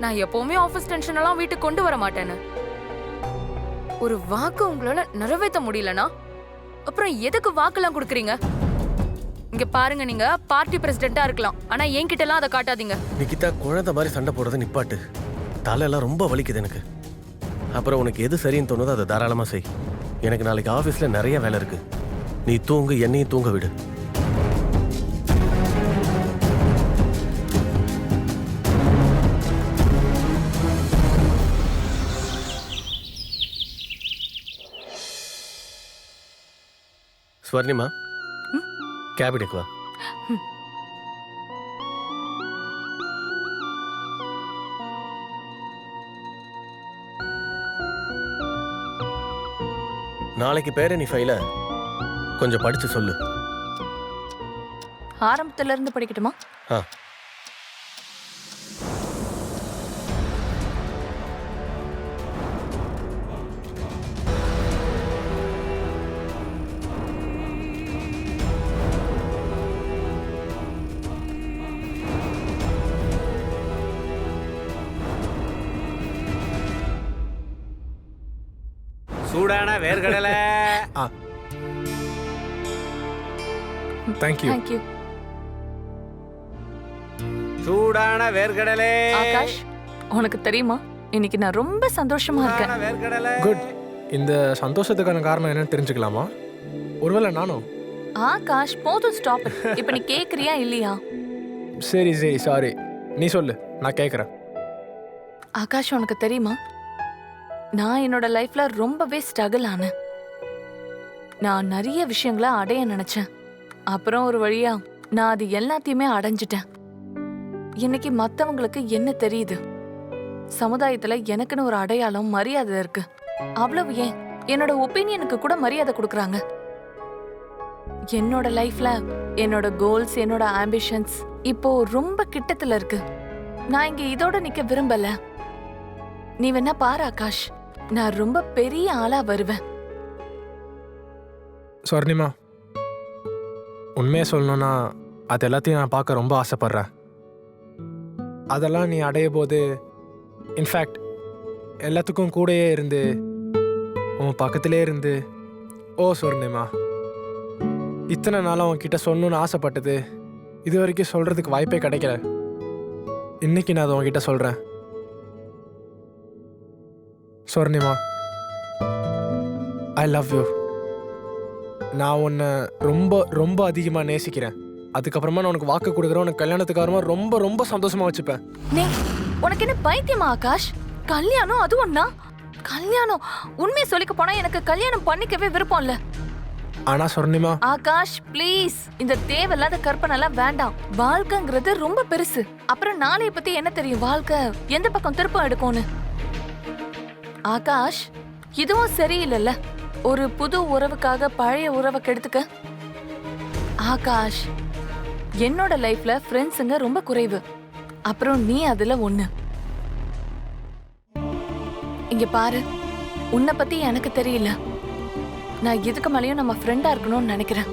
[SPEAKER 6] நான் எப்பவுமே ஆபீஸ் டென்ஷன் எல்லாம் வீட்டுக்கு கொண்டு வர மாட்டேன்னு. ஒரு வாக்கு உங்களால நிறைவேற்ற முடியலனா அப்புறம் எதுக்கு வாக்கெல்லாம் கொடுக்குறீங்க? இங்க பாருங்க, நீங்க பார்ட்டி பிரசிடென்ட்டா இருக்கலாம், ஆனா என்கிட்ட எல்லாம் அதை காட்டாதீங்க.
[SPEAKER 1] நிக்கிதா, குழந்தை மாதிரி சண்டை போடுறத நிப்பாட்டு. தலையெல்லாம் ரொம்ப வலிக்குது எனக்கு. அப்புறம் உனக்கு எது சரின்னு தோணுதோ அதை தாராளமாக செய். எனக்கு நாளைக்கு ஆஃபீஸில் நிறைய வேலை இருக்கு. நீ தூங்கு, என்னையும் தூங்க விடு. ஸ்வர்ணிமா, கேபினுக்கு வா. நாளைக்கு பேரணி ஃபைல கொஞ்சம் படிச்சு சொல்லு.
[SPEAKER 3] ஆரம்பத்துல இருந்து படிக்கட்டுமா?
[SPEAKER 1] ஆ.
[SPEAKER 4] சூடான வேர்க்கடலை.
[SPEAKER 8] தேங்க்யூ.
[SPEAKER 3] தேங்க்யூ.
[SPEAKER 4] சூடான வேர்க்கடலை.
[SPEAKER 3] ஆகாஷ், உனக்கு தெரியுமா இன்னைக்கு நான் ரொம்ப சந்தோஷமா இருக்கேன்.
[SPEAKER 4] வேர்க்கடலை.
[SPEAKER 8] குட். இந்த சந்தோஷத்துக்கான காரணம் என்னன்னு தெரிஞ்சுக்கலாமா? ஒருவேளை நானும்.
[SPEAKER 3] ஆகாஷ், போதும், ஸ்டாப். இப்ப நீ கேக்குறியா இல்லையா?
[SPEAKER 8] சரி சரி, சாரி. நீ சொல்லு, நான் கேட்குறேன்.
[SPEAKER 3] ஆகாஷ், உனக்கு தெரியுமா நான் என்னோட லைஃப்ல ரொம்பவே ஸ்ட்ரகிள் ஆனேன். நான் நிறைய விஷயங்களை அடைய நினைச்சேன். அப்புறம் ஒரு வழியா நான் அது எல்லாத்தையுமே அடைஞ்சிட்டேன். இன்னைக்கு மத்தவங்களுக்கு என்ன தெரியுது? சமுதாயத்துல எனக்குன்னு ஒரு அடையாளம், மரியாதை இருக்கு. அவ்வளவு ஏன், என்னோட ஒப்பீனியனுக்கு கூட மரியாதை கொடுக்கறாங்க. என்னோட லைஃப்ல என்னோட கோல்ஸ், என்னோட ஆம்பிஷன்ஸ் இப்போ ரொம்ப கிட்டத்துல இருக்கு. நான் இங்க இதோட நிக்க விரும்பல. நீ வேணா பாரு ஆகாஷ், நான் ரொம்ப பெரிய ஆளா வருவேன்.
[SPEAKER 8] ஸ்வர்ணிமா, உண்மையை சொல்லணும்னா அது எல்லாத்தையும் நான் பார்க்க ரொம்ப ஆசைப்படுறேன். அதெல்லாம் நீ அடைய போது, இன்ஃபேக்ட் எல்லாத்துக்கும் கூடயே இருந்து, உன் பக்கத்திலே இருந்து, ஓ ஸ்வர்ணிமா, இத்தனை நாளாக உன்கிட்ட சொல்லணும்னு ஆசைப்பட்டது இது வரைக்கும் சொல்கிறதுக்கு வாய்ப்பே கிடைக்கல. இன்னைக்கு நான் அதை உன்கிட்ட சொல்கிறேன். ஸ்வர்ணிமா, ஐ லவ் யூ. நான் உன்னை ரொம்ப ரொம்ப அதிகமாக நேசிக்கிறேன். அதுக்கப்புறமா நான் உனக்கு வாக்கு கொடுக்குறேன். உனக்கு கல்யாணத்துக்கு அப்புறமா ரொம்ப ரொம்ப சந்தோஷமா வச்சுப்பேன்.
[SPEAKER 3] நீ உனக்கு என்ன பைத்தியமா ஆகாஷ்? கல்யாணம், அது ஒண்ணா? கல்யாணம், உண்மையை சொல்லிக்க போனா எனக்கு கல்யாணம் பண்ணிக்கவே விருப்பம் இல்ல.
[SPEAKER 8] ஆனா சொர்ணிமா,
[SPEAKER 3] ஆகாஷ் ப்ளீஸ், இந்த தேவையில்லாத கற்பனை எல்லாம் வேண்டாம். வாழ்க்கைங்கிறது ரொம்ப பெருசு. அப்புறம் நாளைய பத்தி என்ன தெரியும்? வாழ்க்கை எந்த பக்கம் திருப்பம் எடுக்கும்னு. ஆகாஷ், இதுவும் சரியில்லைல்ல. ஒரு புது உறவுக்காக பழைய உறவை கெடுத்துக்க. ஆகாஷ், என்னோட லைஃப்ல ஃப்ரெண்ட்ஸுங்க ரொம்ப குறைவு. அப்புறம் நீ அதுல ஒண்ணு. இங்க பாரு, உன்னை பத்தி எனக்கு தெரியல. நான் இதுக்கு மேலேயும் நம்ம ஃப்ரெண்டா இருக்கணும்னு நினைக்கிறேன்.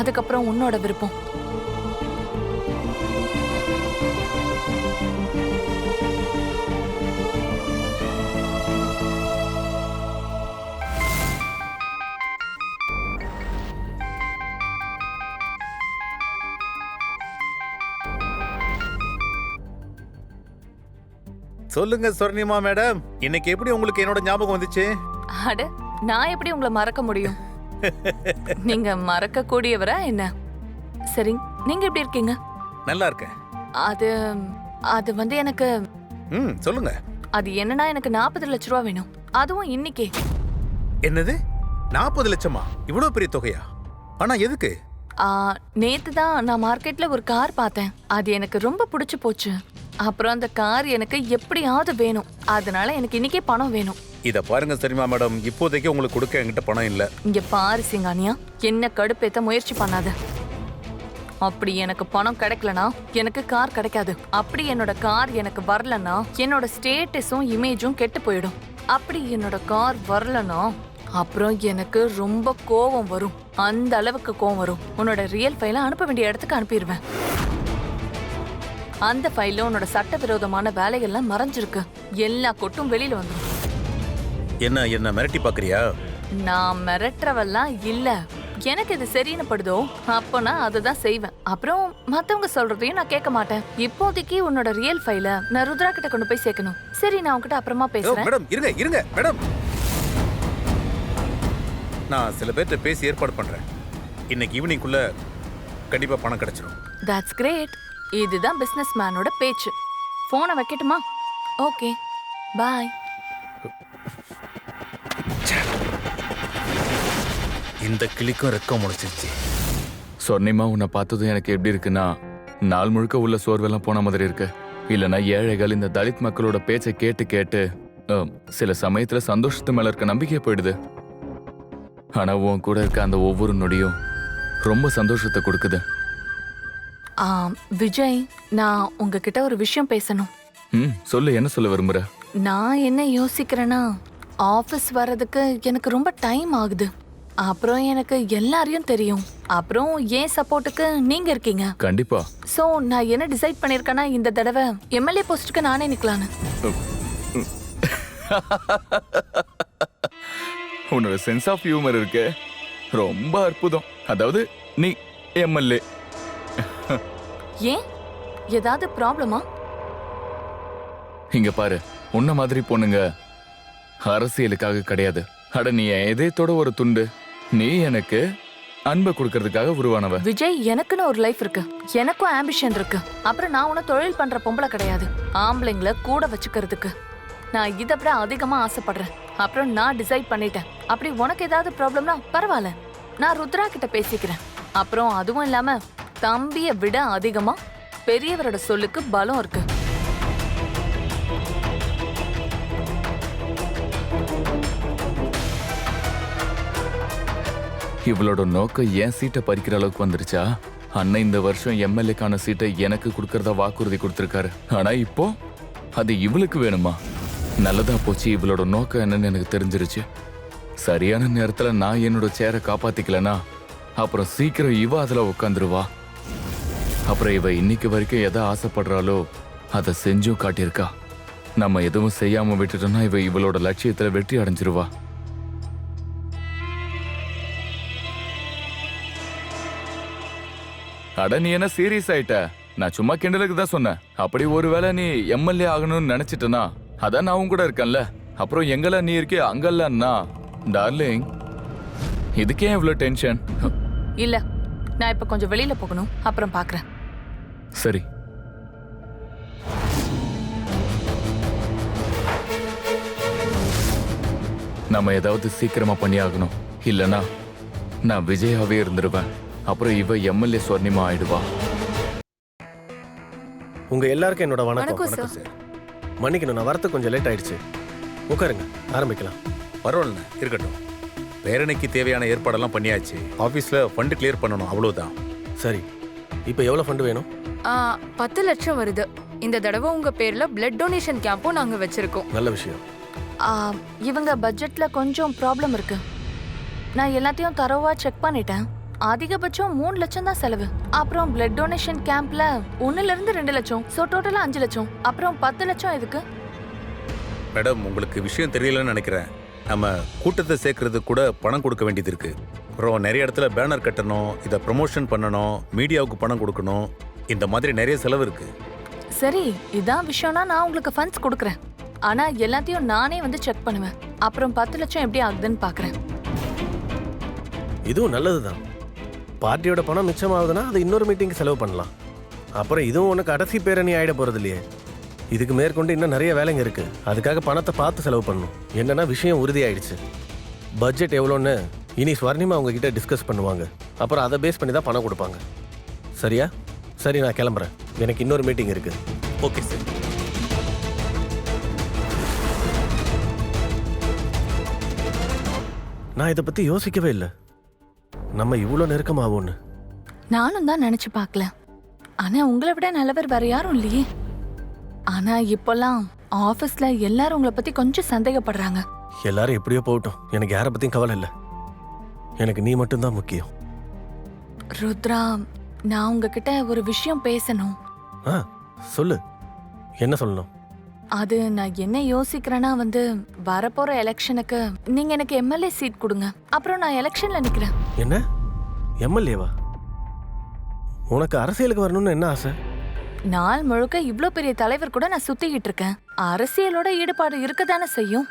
[SPEAKER 3] அதுக்கப்புறம் உன்னோட விருப்பம்.
[SPEAKER 2] சொல்லுங்க சொர்ணிமா மேடம், இன்னைக்கு எப்படி உங்களுக்கு என்னோட ஞாபகம் வந்துச்சு?
[SPEAKER 3] அட, நான் எப்படி உங்களை மறக்க முடியும்? நீங்க மறக்க கூடியவரா என்ன? சரி, நீங்க எப்படி இருக்கீங்க?
[SPEAKER 2] நல்லா இருக்கேன்.
[SPEAKER 3] அது அது வந்து எனக்கு
[SPEAKER 2] சொல்லுங்க.
[SPEAKER 3] அது என்னன்னா, எனக்கு 40 லட்ச ரூபா வேணும். அதுவும் இன்னைக்கே.
[SPEAKER 2] என்னது, 40 லட்சமா? இவ்வளவு பெரிய தொகையா? ஆனா எதுக்கு?
[SPEAKER 3] நேத்து தான் நான் மார்க்கெட்ல ஒரு கார் பார்த்தேன். அது எனக்கு ரொம்ப பிடிச்சு போச்சு. அப்புறம் அந்த கார் எனக்கு எப்படியாவது வேணும். அதனால எனக்கு இன்னைக்கே பணம் வேணும்.
[SPEAKER 2] இத பாருங்க சரிமா மேடம், இப்போதைக்கு உங்களுக்கு கொடுக்க என்கிட்ட பணம் இல்ல.
[SPEAKER 3] இங்க பாரு சிங்கானியா, என்ன கடுப்பேத்த முயற்சி பண்ணாத. அப்படி எனக்கு பணம் கிடைக்கலனா எனக்கு கார் கிடைக்காது. அப்படி என்னோட கார் எனக்கு வரலனா என்னோட ஸ்டேட்டஸும் இமேஜும் கெட்டு போயிடும். அப்படி என்னோட கார் வரலனா அப்புறம் எனக்கு ரொம்ப கோவம் வரும். அந்த அளவுக்கு கோவம் வரும். உன்னோட ரியல் ஃபைலை அனுப்ப வேண்டிய இடத்துக்கு அனுப்பிடுவேன். அந்த ஃபைல்ல உன்னோட சட்டவிரோதமான வேலைகள்லாம் மறைஞ்சிருக்கு. எல்லா கொட்டும் வெளியில வந்துடும்.
[SPEAKER 2] என்ன மிரட்டி பாக்குறியா?
[SPEAKER 3] நான் மிரட்டுறவெல்லாம் இல்ல. எனக்கு இது சரின்னு படுதோ அப்போ நான் அதுதான் செய்வேன். அப்புறம் மத்தவங்க சொல்றதையும் நான் கேட்க மாட்டேன். இப்போதைக்கு உன்னோட ரியல் ஃபைல நான் ருத்ரா கிட்ட கொண்டு போய் சேர்க்கணும். சரி, நான் உன்கிட்ட அப்புறமா பேசுறேன்.
[SPEAKER 2] மேடம் இருங்க மேடம், நான் சில பேர்கிட்ட பேசி ஏற்பாடு பண்றேன். இன்னைக்கு ஈவினிங்குள்ள கண்டிப்பா பணம் கிடைச்சிடும்.
[SPEAKER 3] That's great. இதுதான் பிசினஸ் மேனோட பேச்சு. போனை வைக்கட்டுமா? ஓகே, பாய்.
[SPEAKER 2] இந்த கிளிக்கும் ரெக்கம் முளைச்சிருச்சு.
[SPEAKER 9] சொன்னிமா, உன்னை பார்த்ததும் எனக்கு எப்படி இருக்குன்னா, நாள் முழுக்க உள்ள சோர்வெல்லாம் போன மாதிரி இருக்கு. இல்லைன்னா ஏழைகள் இந்த தலித் மக்களோட பேச்சை கேட்டு கேட்டு சில சமயத்துல சந்தோஷத்து மேல இருக்க நம்பிக்கையே போயிடுது. ஆனா உன் கூட இருக்க அந்த ஒவ்வொரு நொடியும் ரொம்ப சந்தோஷத்தை கொடுக்குது.
[SPEAKER 3] விஜய், நான் உங்ககிட்ட ஒரு விஷயம் பேசணும்.
[SPEAKER 9] சொல்லு, என்ன சொல்ல விரும்புற?
[SPEAKER 3] நான் என்ன யோசிக்கிறேன்னா, ஆஃபீஸ் வர்றதுக்கு எனக்கு ரொம்ப டைம் ஆகுது. அப்புறம் எனக்கு எல்லாரையும் தெரியும். அப்புறம் ஏன் சப்போர்ட்டுக்கு நீங்க இருக்கீங்க.
[SPEAKER 9] கண்டிப்பா.
[SPEAKER 3] சோ நான் என்ன டிசைட் பண்ணிருக்கேன்னா, இந்த தடவை எம்எல்ஏ போஸ்டுக்கு நானே நிக்கலான்னு.
[SPEAKER 9] உன்னோட சென்ஸ் ஆஃப் ஹியூமர் இருக்கு, ரொம்ப அற்புதம். அதாவது நீ எம்எல்ஏ.
[SPEAKER 3] ஏன், ஏதாவது ப்ராப்ளமா?
[SPEAKER 9] இங்க பாரு, உன்ன மாதிரி பொண்ணுங்க அரசியலுக்காக கிடையாது. அட, நீ இதயத்தோட ஒரு துண்டு. நீ எனக்கு அன்பை கொடுக்கறதுக்காக உருவானவ.
[SPEAKER 3] விஜய், எனக்குன்னு ஒரு லைஃப் இருக்கு. எனக்கும் ஆம்பிஷன் இருக்கு. அப்புறம் நான் உன தொழில் பண்ற பொம்பளை கிடையாது. ஆம்பளைங்களை கூட வச்சுக்கிறதுக்கு நான் இதை விட அதிகமா ஆசைப்படுறேன். அப்புறம் நான் டிசைட் பண்ணிட்டேன். அப்படி உனக்கு ஏதாவது ப்ராப்ளம்னா பரவாயில்ல, நான் ருத்ரா கிட்ட பேசிக்கிறேன். அப்புறம் அதுவும் இல்லாம தம்பியை விட அதிகமா பெரியவரோட சொல்லுக்கு பலம் இருக்கு.
[SPEAKER 9] இவளோட நோக்கம் என் சீட்டை பறிக்கிற அளவுக்கு வந்துருச்சா? அண்ணன் இந்த வருஷம் எம்எல்ஏக்கான சீட்டை எனக்கு கொடுக்கறதா வாக்குறுதி கொடுத்திருக்காரு. ஆனா இப்போ அது இவளுக்கு வேணுமா? நல்லதா போச்சு, இவளோட நோக்கம் என்னன்னு எனக்கு தெரிஞ்சிருச்சு. சரியான நேரத்துல நான் என்னோட சேரை காப்பாத்திக்கலனா அப்புறம் சீக்கிரம் இவ அதுல உட்காந்துருவா. அப்புறம் இவ இன்னைக்கு வரைக்கும் எதை ஆசைப்படுறாளோ அதை செஞ்சும் காட்டியிருக்கா. நம்ம எதுவும் செய்யாம விட்டுட்டோம்னா இவ இவளோட லட்சியத்துல வெற்றி அடைஞ்சிருவா. அட, நீ என்ன சீரியஸ் ஆயிட்ட? நான் சும்மா கிண்டலுக்கு தான் சொன்னேன். அப்படி ஒருவேளை நீ எம்எல்ஏ ஆகணும்னு நினைச்சிட்டனா, அதான் நான் கூட இருக்கேன்ல. அப்புறம் எங்கெல்லாம் நீ இருக்கே அங்கெல்லாம்னா, டார்லிங், இதுக்கே இவ்வளவு டென்ஷன்?
[SPEAKER 3] இல்ல, நான் இப்ப கொஞ்சம் வெளியில போகணும். அப்புறம் பாக்குறேன்.
[SPEAKER 9] சரி. நம்ம ஏதாவது சீக்கிரமா பண்ணி ஆகணும். இல்லனா நான் விஜயாவே இருந்துருவேன். அப்புறம் இவ எம்எல்ஏ ஸ்வர்ணிமா ஆயிடுவா.
[SPEAKER 1] உங்க எல்லாருக்கும் என்னோட வணக்கம்.
[SPEAKER 6] வணக்கம் சார்.
[SPEAKER 1] மன்னிக்கணும், நான் வரது கொஞ்சம் லேட் ஆயிடுச்சு. உட்காருங்க, ஆரம்பிக்கலாம்.
[SPEAKER 2] பரவாயில்ல, இருக்கட்டும். பேரணிக்கு தேவையான ஏற்பாடெல்லாம் பண்ணியாச்சு. ஆபீஸ்ல ஃபண்ட் கிளியர் பண்ணணும், அவ்வளவுதான்.
[SPEAKER 1] சரி, இப்போ எவ்வளவு ஃபண்ட் வேணும்?
[SPEAKER 6] 10 லட்சம் வருது. இந்த தடவை உங்க பேர்ல பிளட் டொனேஷன் கேம்பும் நாங்க வச்சிருக்கோம்.
[SPEAKER 1] நல்ல விஷயம்.
[SPEAKER 3] இவங்க பட்ஜெட்ல கொஞ்சம் ப்ராப்ளம் இருக்கு. நான் எல்லாத்தையும் தரவா செக் பண்ணிட்டேன். அதிகபட்சம் 3 லட்சம் தான் செலவு. அப்புறம் பிளட் டொனேஷன் கேம்ப்ல 1 இருந்து 2 லட்சம். சோ டோட்டலா 5 லட்சம். அப்புறம் 10 லட்சம் எதுக்கு?
[SPEAKER 2] மேடம், உங்களுக்கு விஷயம் தெரியலன்னு நினைக்கிறேன். நம்ம கூட்டத்தை சேர்க்கறது கூட பணம் கொடுக்க வேண்டியது இருக்கு. அப்புறம் நிறைய இடத்துல பேனர் கட்டணும், இதை ப்ரமோஷன் பண்ணணும், மீடியாவுக்கு பணம் கொடுக்கணும். இந்த மாதிரி நிறைய செலவு இருக்கு.
[SPEAKER 3] சரி, இதான் விஷயம்னா நான் உங்களுக்கு ஃபண்ட்ஸ் கொடுக்குறேன். ஆனா எல்லாத்தையும் நானே வந்து செக் பண்ணுவேன். அப்புறம் 10 லட்சம் எப்படி ஆகுதுன்னு பாக்குறேன்.
[SPEAKER 1] இதுவும் நல்லதுதான். பார்ட்டியோட பணம் மிச்சமாகுதுன்னா அதை இன்னொரு மீட்டிங்க்கு செலவு பண்ணலாம். அப்புறம் இதுவும் உனக்கு கடைசி பேரணி ஆயிட போறது இல்லையே. இதுக்கு மேற்கொண்டு இன்னும் நிறைய வேலைங்க இருக்கு. அதுக்காக பணத்தை பார்த்து செலவு பண்ணணும். என்னன்னா விஷயம் உறுதியாயிடுச்சு. பட்ஜெட் எவ்வளோன்னு இனி ஸ்வர்ணிமா உங்ககிட்ட டிஸ்கஸ் பண்ணுவாங்க. அப்புறம் அதை பேஸ் பண்ணி தான் பணம் கொடுப்பாங்க. சரியா? சரி, நான் கிளம்புறேன். எனக்கு இன்னொரு மீட்டிங் இருக்கு.
[SPEAKER 2] Okay sir.
[SPEAKER 1] நான் இதை பத்தி யோசிக்கவே இல்லை. நம்ம இவ்வளோ நெருக்கமாவோன்னு.
[SPEAKER 3] நானும் தான் நினைச்சு பார்க்கல. ஆனா உங்களை விட நல்லவர் வேற யாரும் இல்லையே. ஆனா இப்பெல்லாம் ஆபீஸ்ல எல்லாரும் உங்களை பத்தி கொஞ்சம் சந்தேகப்படுறாங்க.
[SPEAKER 1] எல்லாரும் எப்படியோ போகட்டும், எனக்கு யாரை பத்தியும் கவலை இல்லை. எனக்கு நீ மட்டும்தான் முக்கியம்.
[SPEAKER 3] ருத்ரா, நான் உங்ககிட்ட ஒரு விஷயம் பேசணும்.
[SPEAKER 1] சொல்லு, என்ன சொல்லணும்?
[SPEAKER 3] அது நான் என்ன யோசிக்கிறேன்னா வரப்போற எலெக்ஷனுக்கு நீங்க எனக்கு எம்எல்ஏ சீட் கொடுங்க. அப்புறம் நான் எலெக்ஷன்ல நிக்கிறேன்.
[SPEAKER 1] என்ன எம்எல்ஏவா? உனக்கு அரசியலுக்கு வரணும்னு என்ன ஆசை?
[SPEAKER 3] நாள் முழுக்க இவ்ளோ பெரிய தலைவர் கூட நான் சுத்திக்கிட்டு இருக்கேன். அரசியலோட ஈடுபாடு இருக்கதானே செய்யும்.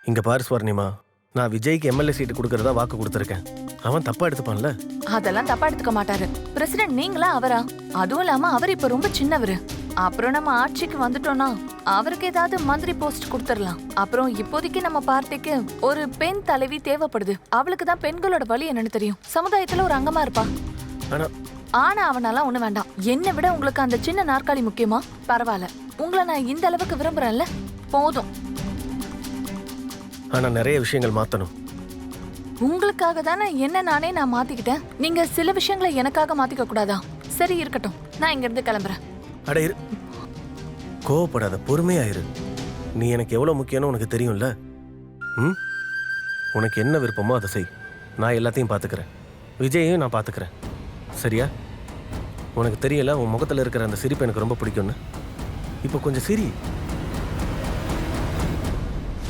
[SPEAKER 1] இங்க பாரு ஸ்வர்ணிமா, நான் விஜய்க்கு எம்எல்ஏ சீட்டு கொடுக்கறதா வாக்கு கொடுத்துருக்கேன். அவன் தப்பா எடுத்துப்பான்ல?
[SPEAKER 3] அதெல்லாம் தப்பா எடுத்துக்க மாட்டாரு. பிரசிடென்ட் நீங்களா அவரா? அதுவும் இல்லாம அவர் இப்ப ரொம்ப சின்னவரு. அப்புறம் நம்ம ஆட்சிக்கு வந்துட்டோம்னா அவருக்கு ஏதாவது மந்திரி போஸ்ட் கொடுத்துடலாம். அப்புறம் இப்போதைக்கு நம்ம பார்ட்டிக்கு ஒரு பெண் தலைவி தேவைப்படுது. அவளுக்கு தான் பெண்களோட வலி என்னன்னு தெரியும். சமுதாயத்துல ஒரு அங்கமா இருப்பா. ஆனா அவனாலாம் ஒண்ணு வேண்டாம். என்னை விட உங்களுக்கு அந்த சின்ன நாற்காலி முக்கியமா? பரவாயில்ல, உங்களை நான் இந்த அளவுக்கு விரும்புறேன்ல, போதும்.
[SPEAKER 1] ஆனா நிறைய விஷயங்கள் மாத்தணும்.
[SPEAKER 3] உங்களுக்காக தானே என்ன நானே நான் மாத்திக்கிட்டேன். நீங்க சில விஷயங்களை எனக்காக மாத்திக்க கூடாதா? சரி இருக்கட்டும், நான் இங்க இருந்து கிளம்புறேன்.
[SPEAKER 1] அட இரு, கோவப்படாத, பொறுமையாயிரு. நீ எனக்கு எவ்வளவு முக்கியம்னு உனக்கு தெரியும்ல. உனக்கு என்ன விருப்பமோ அதை செய். நான் எல்லாத்தையும் பாத்துக்கிறேன். விஜயையும் நான் பாத்துக்கிறேன். சரியா? உனக்கு தெரியல, உன் முகத்துல இருக்கிற அந்த சிரிப்பு எனக்கு ரொம்ப பிடிக்கும்னு. இப்போ கொஞ்சம் சிரி.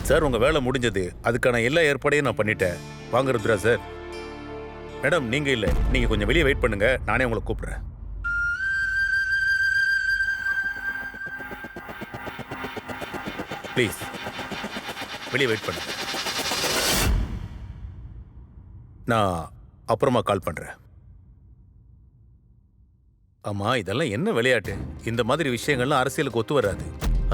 [SPEAKER 2] சார், உங்க வேலை முடிஞ்சது. அதுக்கான எல்லா ஏற்பாடையும் நான் பண்ணிட்டேன். வாங்க ருத்ரா சார். மேடம், நீங்க இல்ல, நீங்க கொஞ்சம் வெளியே வெயிட் பண்ணுங்க, நானே உங்களை கூப்பிடுறேன். ப்ளீஸ் வெளியே வெயிட் பண்ணுங்க. நான் அப்புறமா கால் பண்றேன். ஆமா, இதெல்லாம் என்ன விளையாட்டு? இந்த மாதிரி விஷயங்கள்லாம் அரசியலுக்கு ஒத்து வராது.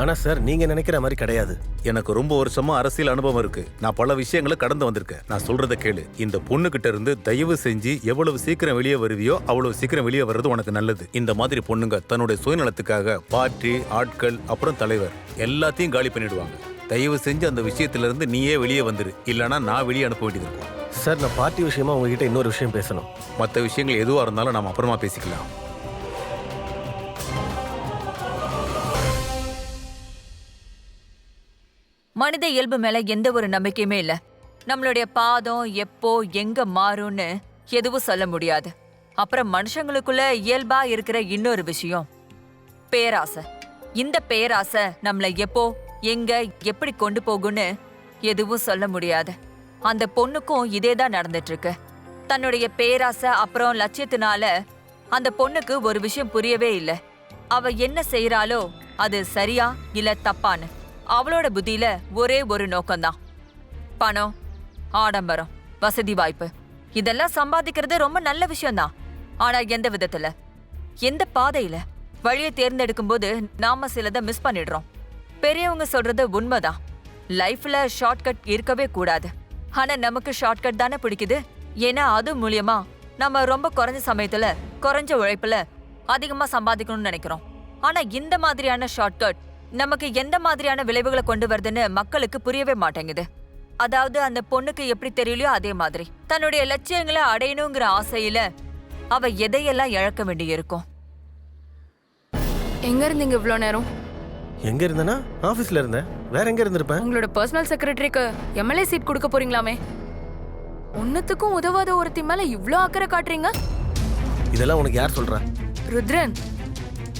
[SPEAKER 1] ஆனா சார், நீங்க நினைக்கிற மாதிரி கிடையாது.
[SPEAKER 2] எனக்கு ரொம்ப வருஷமா அரசியல் அனுபவம் இருக்கு. நான் பல விஷயங்களை கடந்து வந்திருக்கேன். நான் சொல்றத கேளு. இந்த பொண்ணுகிட்ட இருந்து தயவு செஞ்சு எவ்வளவு சீக்கிரம் வெளியே வருவியோ அவ்வளவு சீக்கிரம் வெளியே வர்றது உனக்கு நல்லது. இந்த மாதிரி பொண்ணுங்க தன்னுடைய சுயநலத்துக்காக பார்ட்டி, ஆட்கள், அப்புறம் தலைவர் எல்லாத்தையும் காலி பண்ணிடுவாங்க. தயவு செஞ்சு அந்த விஷயத்துல இருந்து நீயே வெளியே வந்துரு, இல்லைன்னா நான் வெளியே அனுப்ப வேண்டியது இருக்கும்.
[SPEAKER 1] சார், நான் பார்ட்டி விஷயமா உங்ககிட்ட இன்னொரு விஷயம் பேசணும்.
[SPEAKER 2] மற்ற விஷயங்கள் எதுவா இருந்தாலும் நாம அப்புறமா பேசிக்கலாம்.
[SPEAKER 10] மனித இயல்பு மேல எந்த ஒரு நம்பிக்கையுமே இல்ல. நம்மளுடைய பாதம் எப்போ எங்க மாறும்னு எதுவும் சொல்ல முடியாது. அப்புறம் மனுஷங்களுக்குள்ள இயல்பா இருக்கிற இன்னொரு விஷயம் பேராசை. இந்த பேராசை நம்மளை எப்போ எங்க எப்படி கொண்டு போகும்னு எதுவும் சொல்ல முடியாது. அந்த பொண்ணுக்கும் இதேதான் நடந்துட்டு இருக்கு. தன்னுடைய பேராசை அப்புறம் லட்சியத்தினால அந்த பொண்ணுக்கு ஒரு விஷயம் புரியவே இல்லை. அவ என்ன செய்யறாளோ அது சரியா இல்ல தப்பான்னு அவளோட புத்தியில ஒரே ஒரு நோக்கம்தான், பணம், ஆடம்பரம், வசதி வாய்ப்பு. இதெல்லாம் சம்பாதிக்கிறது ரொம்ப நல்ல விஷயம்தான். ஆனா எந்த விதத்துல, எந்த பாதையில வழியை தேர்ந்தெடுக்கும் போது நாம சிலதை மிஸ் பண்ணிடுறோம். பெரியவங்க சொல்றது உண்மைதான். லைஃப்ல ஷார்ட்கட் இருக்கவே கூடாது. ஆனா நமக்கு ஷார்ட்கட் தானே பிடிக்குது. ஏன்னா அது மூலியமா நம்ம ரொம்ப குறைஞ்ச சமயத்துல குறைஞ்ச உழைப்புல அதிகமா சம்பாதிக்கணும்னு நினைக்கிறோம். ஆனா இந்த மாதிரியான ஷார்ட்கட் நமக்கு எந்த மாதிரியான விளைவுகளை கொண்டு வருதுன்னு மக்களுக்கு புரியவே மாட்டேங்குது. அதாவது அந்த பொண்ணுக்கு எப்படி தெரியலையோ அதே மாதிரி தன்னுடைய லட்சியங்களை அடையணுங்கிற ஆசையில அவ எதையெல்லாம் இழக்க வேண்டி இருக்கும்.
[SPEAKER 6] எங்க இருந்தீங்க இவ்வளோ நேரம்?
[SPEAKER 1] எங்க இருந்தேன்னா ஆபீஸ்ல இருந்தேன். வேற எங்க இருந்திருப்பேன்?
[SPEAKER 6] உங்களோட பர்சனல் செக்ரட்டரிக்கு எம்எல்ஏ சீட் கொடுக்க போறீங்களாமே. ஒன்னுத்துக்கும் உதவாத ஒருத்தி மேல இவ்ளோ அக்கறை காட்டுறீங்க.
[SPEAKER 1] இதெல்லாம் உனக்கு யார் சொல்றா?
[SPEAKER 6] ருத்ரன்,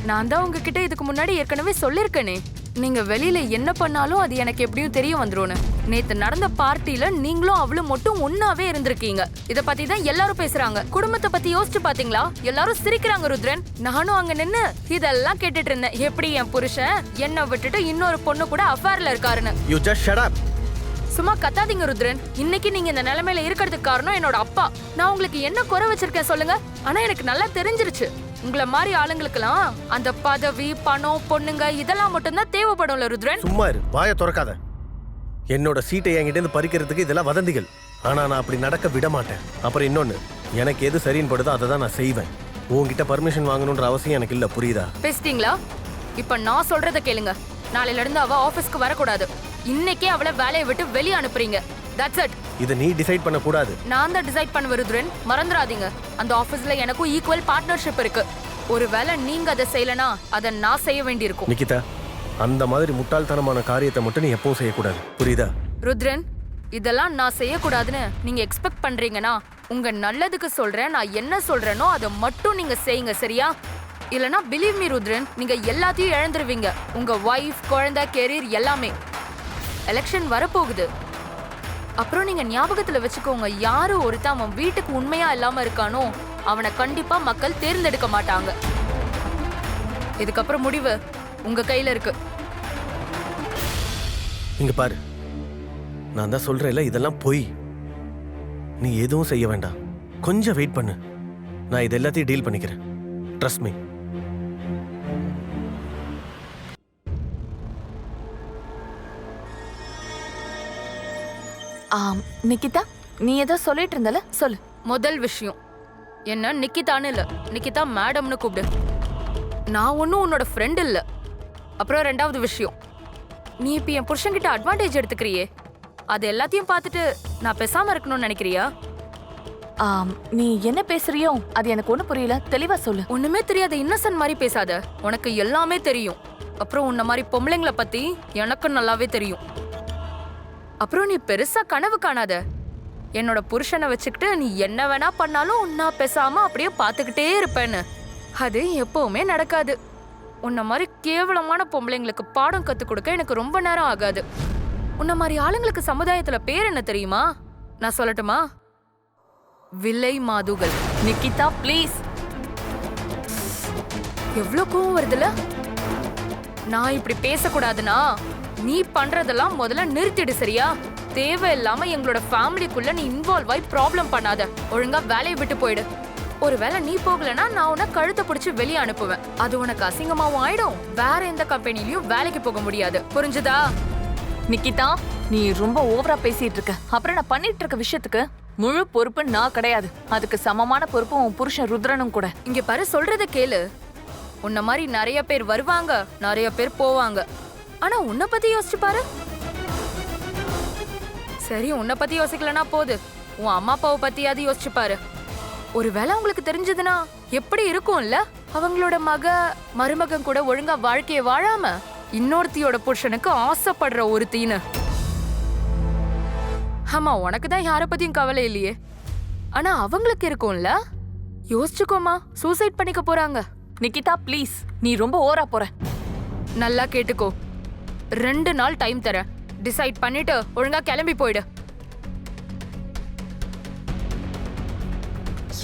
[SPEAKER 6] நான் தான் உங்ககிட்ட இதுக்கு முன்னாடி ஏற்கனவே சொல்லிருக்கேனே, நீங்க வெளியில என்ன பண்ணாலும் அது எனக்கு எப்படியும் தெரிய வந்துரும்னு. நேத்து நடந்த பார்ட்டில நீங்களும் அவளும் மட்டும் ஒன்னாவே இருந்திருக்கீங்க. இத பத்தி தான் எல்லாரும் பேசுறாங்க. குடும்பத்தை பத்தி யோசிச்சு பாத்தீங்களா? எல்லாரும் சிரிக்கிறாங்க ருத்ரன். நானும் அங்க நின்னு இதெல்லாம் கேட்டுட்டு இருந்தேன். எப்படி என் புருஷன் என்ன விட்டுட்டு இன்னொரு பொண்ணு கூட அஃபேர்ல இருக்காருன்னு.
[SPEAKER 1] You just shut up.
[SPEAKER 6] சும்மா கத்தாதீங்க ருத்ரன். இன்னைக்கு நீங்க இந்த நிலைமையில இருக்கிறதுக்கு காரணம் என்னோட அப்பா. நான் உங்களுக்கு என்ன குறை வச்சிருக்கேன் சொல்லுங்க? ஆனா எனக்கு நல்லா தெரிஞ்சிருச்சு, உங்களை மாதிரி ஆளுங்களுக்கெல்லாம் அந்த பதவி, பணம், பொண்ணுங்க இதெல்லாம் மட்டும்தான் தேவைப்படும்ல ருத்ரன்.
[SPEAKER 1] சும்மா இரு, வாயை திறக்காத. என்னோட சீட்டை என்கிட்ட இருந்து பறிக்கிறதுக்கு இதெல்லாம் வதந்திகள். ஆனா நான் அப்படி நடக்க விட மாட்டேன். அப்புறம் இன்னொன்னு, எனக்கு எது சரின்னு படுதோ அதை தான் நான் செய்வேன். உங்ககிட்ட பர்மிஷன் வாங்கணுன்ற அவசியம் எனக்கு இல்ல, புரியுதா?
[SPEAKER 6] பேசிட்டீங்களா? இப்ப நான் சொல்றத கேளுங்க. நாளையில இருந்து அவ ஆபீஸ்க்கு வரக்கூடாது. இன்னைக்கே அவளை வேலையை விட்டு வெளியே அனுப்புறீங்க. That's it.
[SPEAKER 1] இதை நீ டிசைட் பண்ண கூடாது.
[SPEAKER 6] நான் தான் டிசைட் பண்ண ருத்ரன். மறந்துடாதீங்க, அந்த ஆபீஸ்ல எனக்கும் ஈக்குவல் பார்ட்னர்ஷிப் இருக்கு. ஒருவேளை நீங்க அதை செய்யலனா அதை நான் செய்ய வேண்டியிருக்கும்.
[SPEAKER 1] நிக்கிதா, அந்த மாதிரி முட்டாள்தனமான காரியத்தை மட்டும் நீ எப்பவும் செய்யக்கூடாது, புரியுதா?
[SPEAKER 6] ருத்ரன், இதெல்லாம் நான் செய்யக்கூடாதுன்னு நீங்க எக்ஸ்பெக்ட் பண்றீங்கன்னா உங்க நல்லதுக்கு சொல்றேன். நான் என்ன சொல்றேனோ அதை மட்டும் நீங்க செய்யுங்க, சரியா? இல்லனா பிலீவ் மீ ருத்ரன், நீங்க எல்லாத்தையும் இழந்துருவீங்க. உங்க வைஃப், குழந்தை, கெரியர் எல்லாமே. எலெக்ஷன் வரப்போகுது. அப்புறம் நீங்க ஞாபகத்துல வச்சுக்கோங்க, யாரு ஒருத்தன் அவன் வீட்டுக்கு உண்மையா இல்லாம இருக்கானோ அவனை கண்டிப்பா மக்கள் தேர்ந்தெடுக்க மாட்டாங்க. இதுக்கப்புறம் முடிவு உங்க கையில இருக்கு.
[SPEAKER 1] இங்க பாரு, நான் தான் சொல்றேன்ல, இதெல்லாம் பொய். நீ எதுவும் செய்ய வேண்டாம், கொஞ்சம் வெயிட் பண்ணு. நான் இது எல்லாத்தையும் டீல் பண்ணிக்கிறேன். Trust me.
[SPEAKER 3] நிக்கிதா, நீ ஏதோ சொல்லிட்டு இருந்தல, சொல்லு.
[SPEAKER 6] முதல் விஷயம், என்ன நிக்கிதான்னு இல்ல, நிக்கிதா மேடம்னு கூப்பிடு. நான் ஒன்னும் உன்னோட ஃப்ரெண்ட் இல்ல. அப்புறம் ரெண்டாவது விஷயம், நீ இப்ப என் புருஷன்கிட்ட அட்வான்டேஜ் எடுத்துக்கிறியே, அது எல்லாத்தையும் பார்த்துட்டு நான் பேசாம இருக்கணும்னு நினைக்கிறியா?
[SPEAKER 3] நீ என்ன பேசுறியோ அது எனக்கு ஒண்ணு புரியல, தெளிவா சொல்லு.
[SPEAKER 6] ஒண்ணுமே தெரியாத இன்னசென்ட் மாதிரி பேசாத, உனக்கு எல்லாமே தெரியும். அப்புறம் உன்ன மாதிரி பொம்பளைங்களை பத்தி எனக்கு நல்லாவே தெரியும். அப்புறம் நீ பெருசா கனவு காணாத. என்னோட புருஷனை வச்சுக்கிட்டு நீ என்ன வேணா பண்ணாலும் நான் பேசாம அப்படியே பார்த்துக்கிட்டே இருப்பேன்னு. அது எப்பவுமே நடக்காது. உன்ன மாதிரி கேவலமான பொம்பளைங்களுக்கு பாடம் கத்துக் கொடுக்க எனக்கு ரொம்ப நேரம் ஆகாது. உன்ன மாதிரி ஆளுங்களுக்கு சமுதாயத்துல பேர் என்ன தெரியுமா? நான் சொல்லட்டுமா? விலை மாதுகள்.
[SPEAKER 3] நிக்கிதா ப்ளீஸ்.
[SPEAKER 6] எவ்வளவு கோவம் வருதுல? நான் இப்படி பேசக்கூடாதுன்னா நீ பண்றதெல்லாம் முதல்ல நிறுத்திடு, சரியா? தேவையில்லாம எங்களோட ஃபேமிலிக்குள்ள நீ இன்வால்வ் ஆகி ப்ராப்ளம் பண்ணாத. ஒழுங்கா வேலையை விட்டு போயிடு. ஒருவேளை நீ போகலன்னா நான் உன்னை கழுத்தை பிடிச்சு வெளியே அனுப்புவேன். அது உனக்கு அசிங்கமாவும் ஆயிடும். வேற எந்த கம்பெனிலயும் வேலைக்கு போக முடியாது, புரிஞ்சுதா?
[SPEAKER 3] நிக்கிதா, நீ ரொம்ப ஓவரா பேசிட்டு இருக்க. அப்புறம் நான் பண்ணிட்டு இருக்க விஷயத்துக்கு முழு பொறுப்பு நான் கிடையாது. அதுக்கு சமமான பொறுப்பு உன் புருஷன் ருத்ரனும் கூட.
[SPEAKER 6] இங்க பாரு, சொல்றத கேளு. உன்ன மாதிரி நிறைய பேர் வருவாங்க, நிறைய பேர் போவாங்க. ஆனா உன்னை பத்தி யோசிச்சு பாரு. சரி, உன்னை பத்தி யோசிக்கலனா போது, உன் அம்மா அப்பாவை பத்தியாவது யோசிச்சு பாரு. ஒருவேளை உங்களுக்கு தெரிஞ்சதுன்னா எப்படி இருக்கும்ல? அவங்களோட மருமகன் கூட ஒழுங்கா வாழ்க்கைய வாழாம இன்னொருத்தியோட புருஷனுக்கு ஆசைப்படுற ஒருத்தின்னு. ஆமா, உனக்கு தான் யார பத்தியும் கவலை இல்லையே. ஆனா அவங்களுக்கு இருக்கும்ல? யோசிச்சுக்கோமா, சூசைட் பண்ணிக்க போறாங்க.
[SPEAKER 3] நிக்கிதா ப்ளீஸ், நீ ரொம்ப ஓவரா போற.
[SPEAKER 6] நல்லா கேட்டுக்கோ, 2 நாள் டைம் தரேன். டிசைட் பண்ணிட்டு ஒழுங்கா கிளம்பி போயிடு.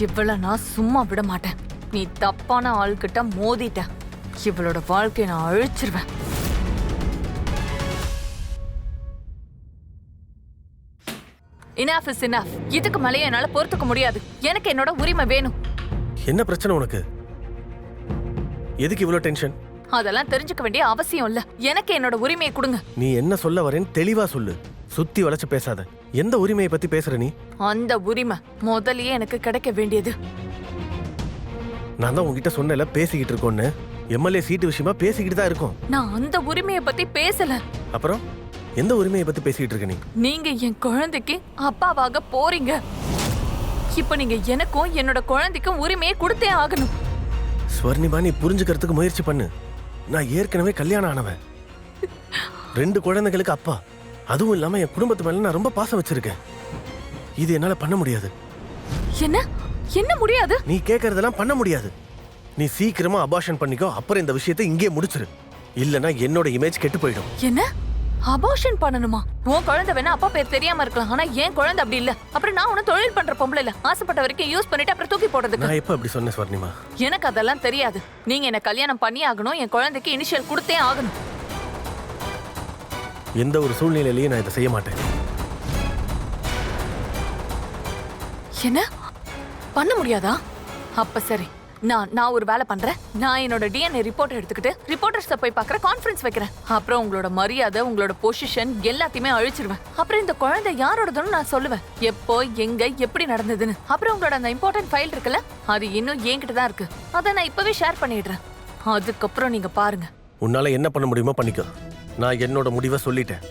[SPEAKER 3] இவள நான் சும்மா விட மாட்டேன். நீ தப்பான ஆள்கிட்ட மோதிட்ட. இவளோட வாழ்க்கையை நான் அழிச்சிருவேன். Enough is enough. இதுக்கு மேலே என்னால பொறுத்துக்க முடியாது. எனக்கு என்னோட உரிமை வேணும்.
[SPEAKER 1] என்ன பிரச்சனை உனக்கு? எதுக்கு இவ்வளவு டென்ஷன்?
[SPEAKER 3] அதெல்லாம் தெரிஞ்சுக்க வேண்டிய அவசியம் இல்ல. எனக்கு என்னோட உரிமையை கொடுங்க.
[SPEAKER 1] நீ என்ன சொல்ல வரேன்னு தெளிவா சொல்லு. சுத்தி வளைச்சு பேசாத. எந்த உரிமையை பத்தி பேசுற நீ?
[SPEAKER 3] அந்த உரிமை முதல்லயே எனக்கு கிடைக்க வேண்டியது.
[SPEAKER 1] நான் தான் உங்ககிட்ட சொன்னல பேசிக்கிட்டு இருக்கோன்னு. எம்எல்ஏ சீட்டு விஷயமா பேசிக்கிட்டு தான் இருக்கோம்.
[SPEAKER 3] நான் அந்த உரிமையை பத்தி பேசல.
[SPEAKER 1] அப்புறம் எந்த உரிமையை பத்தி பேசிக்கிட்டு இருக்க நீ?
[SPEAKER 3] நீங்க என் குழந்தைக்கு அப்பாவாக போறீங்க. இப்ப நீங்க எனக்கும் என்னோட குழந்தைக்கும் உரிமையை கொடுத்தே ஆகணும்.
[SPEAKER 1] ஸ்வர்ணிமா, நீ புரிஞ்சுக்கிறதுக்கு முயற்சி பண்ணு. நான் ஏற்கனவே கல்யாணம் ஆனவன். 2 குழந்தைகளுக்கு அப்பா. அதுவும் இல்லாம என் குடும்பத்து மேல நான் ரொம்ப பாசம் வச்சிருக்கேன். இது என்னால பண்ண முடியாது.
[SPEAKER 3] என்ன என்ன முடியாது?
[SPEAKER 1] நீ கேக்குறதெல்லாம் பண்ண முடியாது. நீ சீக்கிரமா அபார்ஷன் பண்ணிக்கோ. அப்புறம் இந்த விஷயத்தை இங்கே முடிச்சிரு. இல்லனா என்னோட இமேஜ் கெட்டு போயிடும்.
[SPEAKER 3] என்ன அபார்ஷன் பண்ணணுமா? உன் குழந்தை வேணா அப்பா பேர் தெரியாம இருக்கலாம், ஆனா என் குழந்தை அப்படி இல்ல. அப்புறம் நான் உன தொழில் பண்ற பொம்பளை இல்ல. ஆசைப்பட்ட வரைக்கும் யூஸ் பண்ணிட்டு அப்புறம் தூக்கி போடுறதுக்கு.
[SPEAKER 1] நான் எப்ப அப்படி சொன்னேன் ஸ்வர்ணிமா?
[SPEAKER 3] எனக்கு அதெல்லாம் தெரியாது. நீங்க என்ன கல்யாணம் பண்ணி ஆகணும். என் குழந்தைக்கு இனிஷியல் கொடுத்தே ஆகணும்.
[SPEAKER 1] எந்த ஒரு சூழ்நிலையிலயும் நான் இதை செய்ய மாட்டேன்.
[SPEAKER 3] என்ன பண்ண முடியாதா? அப்ப சரி, நான் ஒரு வேலை பண்றேன். நான் என்னோட DNA ரிப்போர்ட் எடுத்துக்கிட்டு ரிப்போர்ட்டர்ஸை போய் பார்க்குற கான்ஃபரன்ஸ் வைக்கிறேன். அப்புறம் உங்களோட மரியாதை, உங்களோட பொசிஷன் எல்லாத்தையுமே அழிச்சிருவேன். அப்புறம் இந்த குழந்தை யாரோடதுன்னு நான் சொல்லுவேன். எப்போ, எங்க, எப்படி நடந்ததுன்னு. அப்புறம் உங்களோட அந்த இம்பார்ட்டன்ட் ஃபைல் இருக்குல்ல, அது இன்னும் என்கிட்ட தான் இருக்கு. அதை நான் இப்பவே ஷேர் பண்ணிடுறேன். அதுக்கப்புறம் நீங்க பாருங்க.
[SPEAKER 1] உன்னால என்ன பண்ண முடியுமோ பண்ணிக்கோ. நான் என்னோட முடிவை சொல்லிட்டேன்.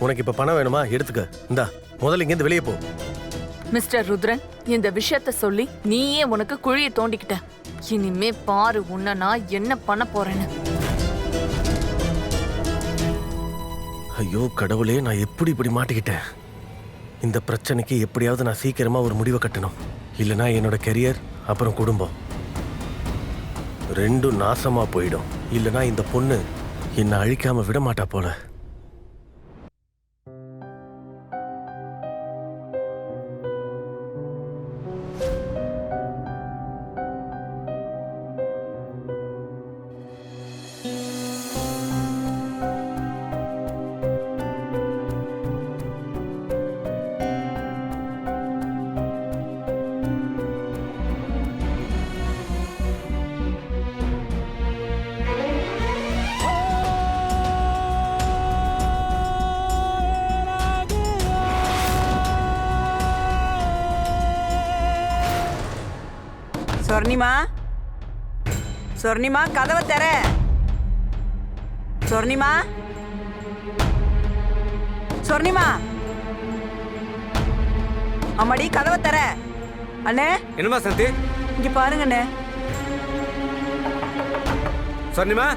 [SPEAKER 1] உனக்கு இப்ப பணம் வேணுமா? எடுத்துக்க. இந்தா, முதல்ல இங்கேருந்து வெளியே போ.
[SPEAKER 3] மிஸ்டர் ருத்ரன், இந்த விஷயத்த சொல்லி நீயே உனக்கு குழியை தோண்டிக்கிட்ட. இனிமே பாரு உன்னை நான் என்ன பண்ண போறேன்னு.
[SPEAKER 1] ஐயோ கடவுளே, நான் எப்படி இப்படி மாட்டிக்கிட்டேன்? இந்த பிரச்சனைக்கு எப்படியாவது நான் சீக்கிரமா ஒரு முடிவை கட்டணும். இல்லைனா என்னோட கெரியர் அப்புறம் குடும்பம் ரெண்டும் நாசமா போயிடும். இல்லைனா இந்த பொண்ணு என்னை அழிக்காம விட மாட்டா போல.
[SPEAKER 5] சொர்ணிமா, சொர்ணிமா, கதவை தர. சொர்ணிமா, சொர்ணிமா, அம்மாடி கதவை தர. அண்ணே,
[SPEAKER 4] என்னம்மா சந்தி?
[SPEAKER 5] இங்க பாருங்க அண்ணே.
[SPEAKER 4] சொர்ணிமா,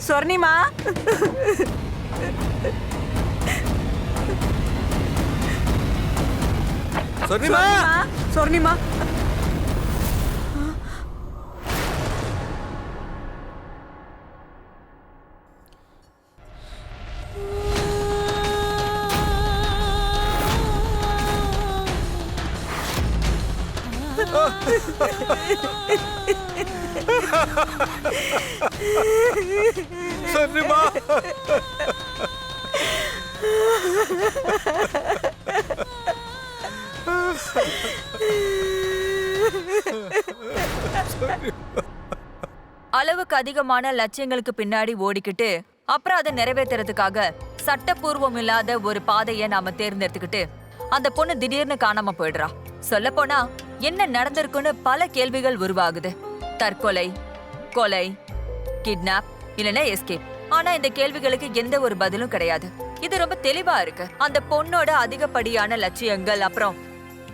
[SPEAKER 5] சொர்ணிமா,
[SPEAKER 4] சொர்ணிமா,
[SPEAKER 5] சொர்ணிமா.
[SPEAKER 2] சொர்ணிமா,
[SPEAKER 10] அளவுக்கு அதிகமான லட்சியங்களுக்கு பின்னாடி ஓடிக்கிட்டு அப்புறம் அதை நிறைவேற்றுறதுக்காக சட்டப்பூர்வம் இல்லாத ஒரு பாதையை நாம தேர்ந்தெடுத்துக்கிட்டு அந்த பொண்ணு திடீர்னு காணாம போயிடுறா. சொல்ல போனா என்ன நடந்திருக்குன்னு பல கேள்விகள் உருவாகுது. தற்கொலை, கொலை, கிட்னாப் இல்லைன்னா எஸ்கேப். ஆனா இந்த கேள்விகளுக்கு எந்த ஒரு பதிலும் கிடையாது. இது ரொம்ப தெளிவா இருக்கு. அந்த பொண்ணோட அதிகப்படியான லட்சியங்கள் அப்புறம்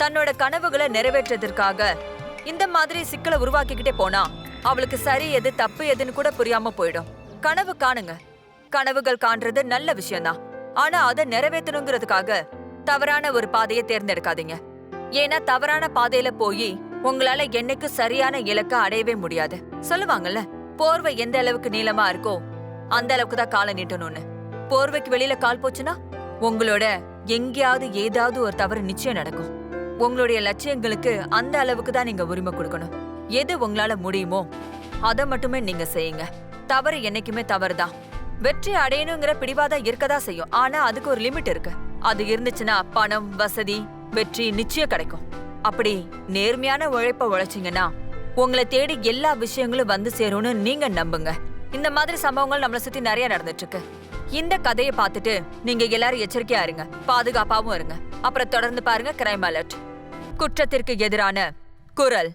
[SPEAKER 10] தன்னோட கனவுகளை நிறைவேற்றதற்காக இந்த மாதிரி சிக்கலை உருவாக்கிக்கிட்டே போனா அவளுக்கு சரி எது தப்பு எதுன்னு கூட புரியாம போயிடும். கனவு காணுங்க. கனவுகள் காண்றது நல்ல விஷயம்தான். ஆனா அதை நிறைவேற்றணுங்கிறதுக்காக தவறான ஒரு பாதையை தேர்ந்தெடுக்காதீங்க. ஏன்னா தவறான பாதையில போய் உங்களால என்னைக்கு சரியான இலக்க அடையவே முடியாது. சொல்லுவாங்கல்ல, போர்வை எந்த அளவுக்கு நீளமா இருக்கோ அந்த அளவுக்கு தான் காலை நீட்டணும்னு. போர்வைக்கு வெளியில கால் போச்சுன்னா உங்களோட எங்கேயாவது ஏதாவது ஒரு தவறு நிச்சயம் நடக்கும். உங்களுடைய லட்சியங்களுக்கு அந்த அளவுக்கு தான் நீங்க உரிமை கொடுக்கணும். எது உங்களால முடியுமோ அதை மட்டுமே நீங்க செய்யுங்க. தவறு என்னைக்குமே தவறுதான். வெற்றி அடையணுங்கிற பிடிவாதம் இருக்கதா செய்யும். ஆனா அதுக்கு ஒரு லிமிட் இருக்கு. அது இருந்துச்சுன்னா பணம், வசதி, வெற்றி நிச்சயம் கிடைக்கும். அப்படி நேர்மையான உழைப்ப உழைச்சிங்கன்னா உங்களை தேடி எல்லா விஷயங்களும் வந்து சேரும்னு நீங்க நம்புங்க. இந்த மாதிரி சம்பவங்கள் நம்மளை சுத்தி நிறைய நடந்துட்டு இருக்கு. இந்த கதையை பார்த்துட்டு நீங்க எல்லாரும் எச்சரிக்கையா இருங்க, பாதுகாப்பாவும் இருங்க. அப்புறம் தொடர்ந்து பாருங்க கிரைம் அலர்ட். குற்றத்திற்கு எதிரான குரல்.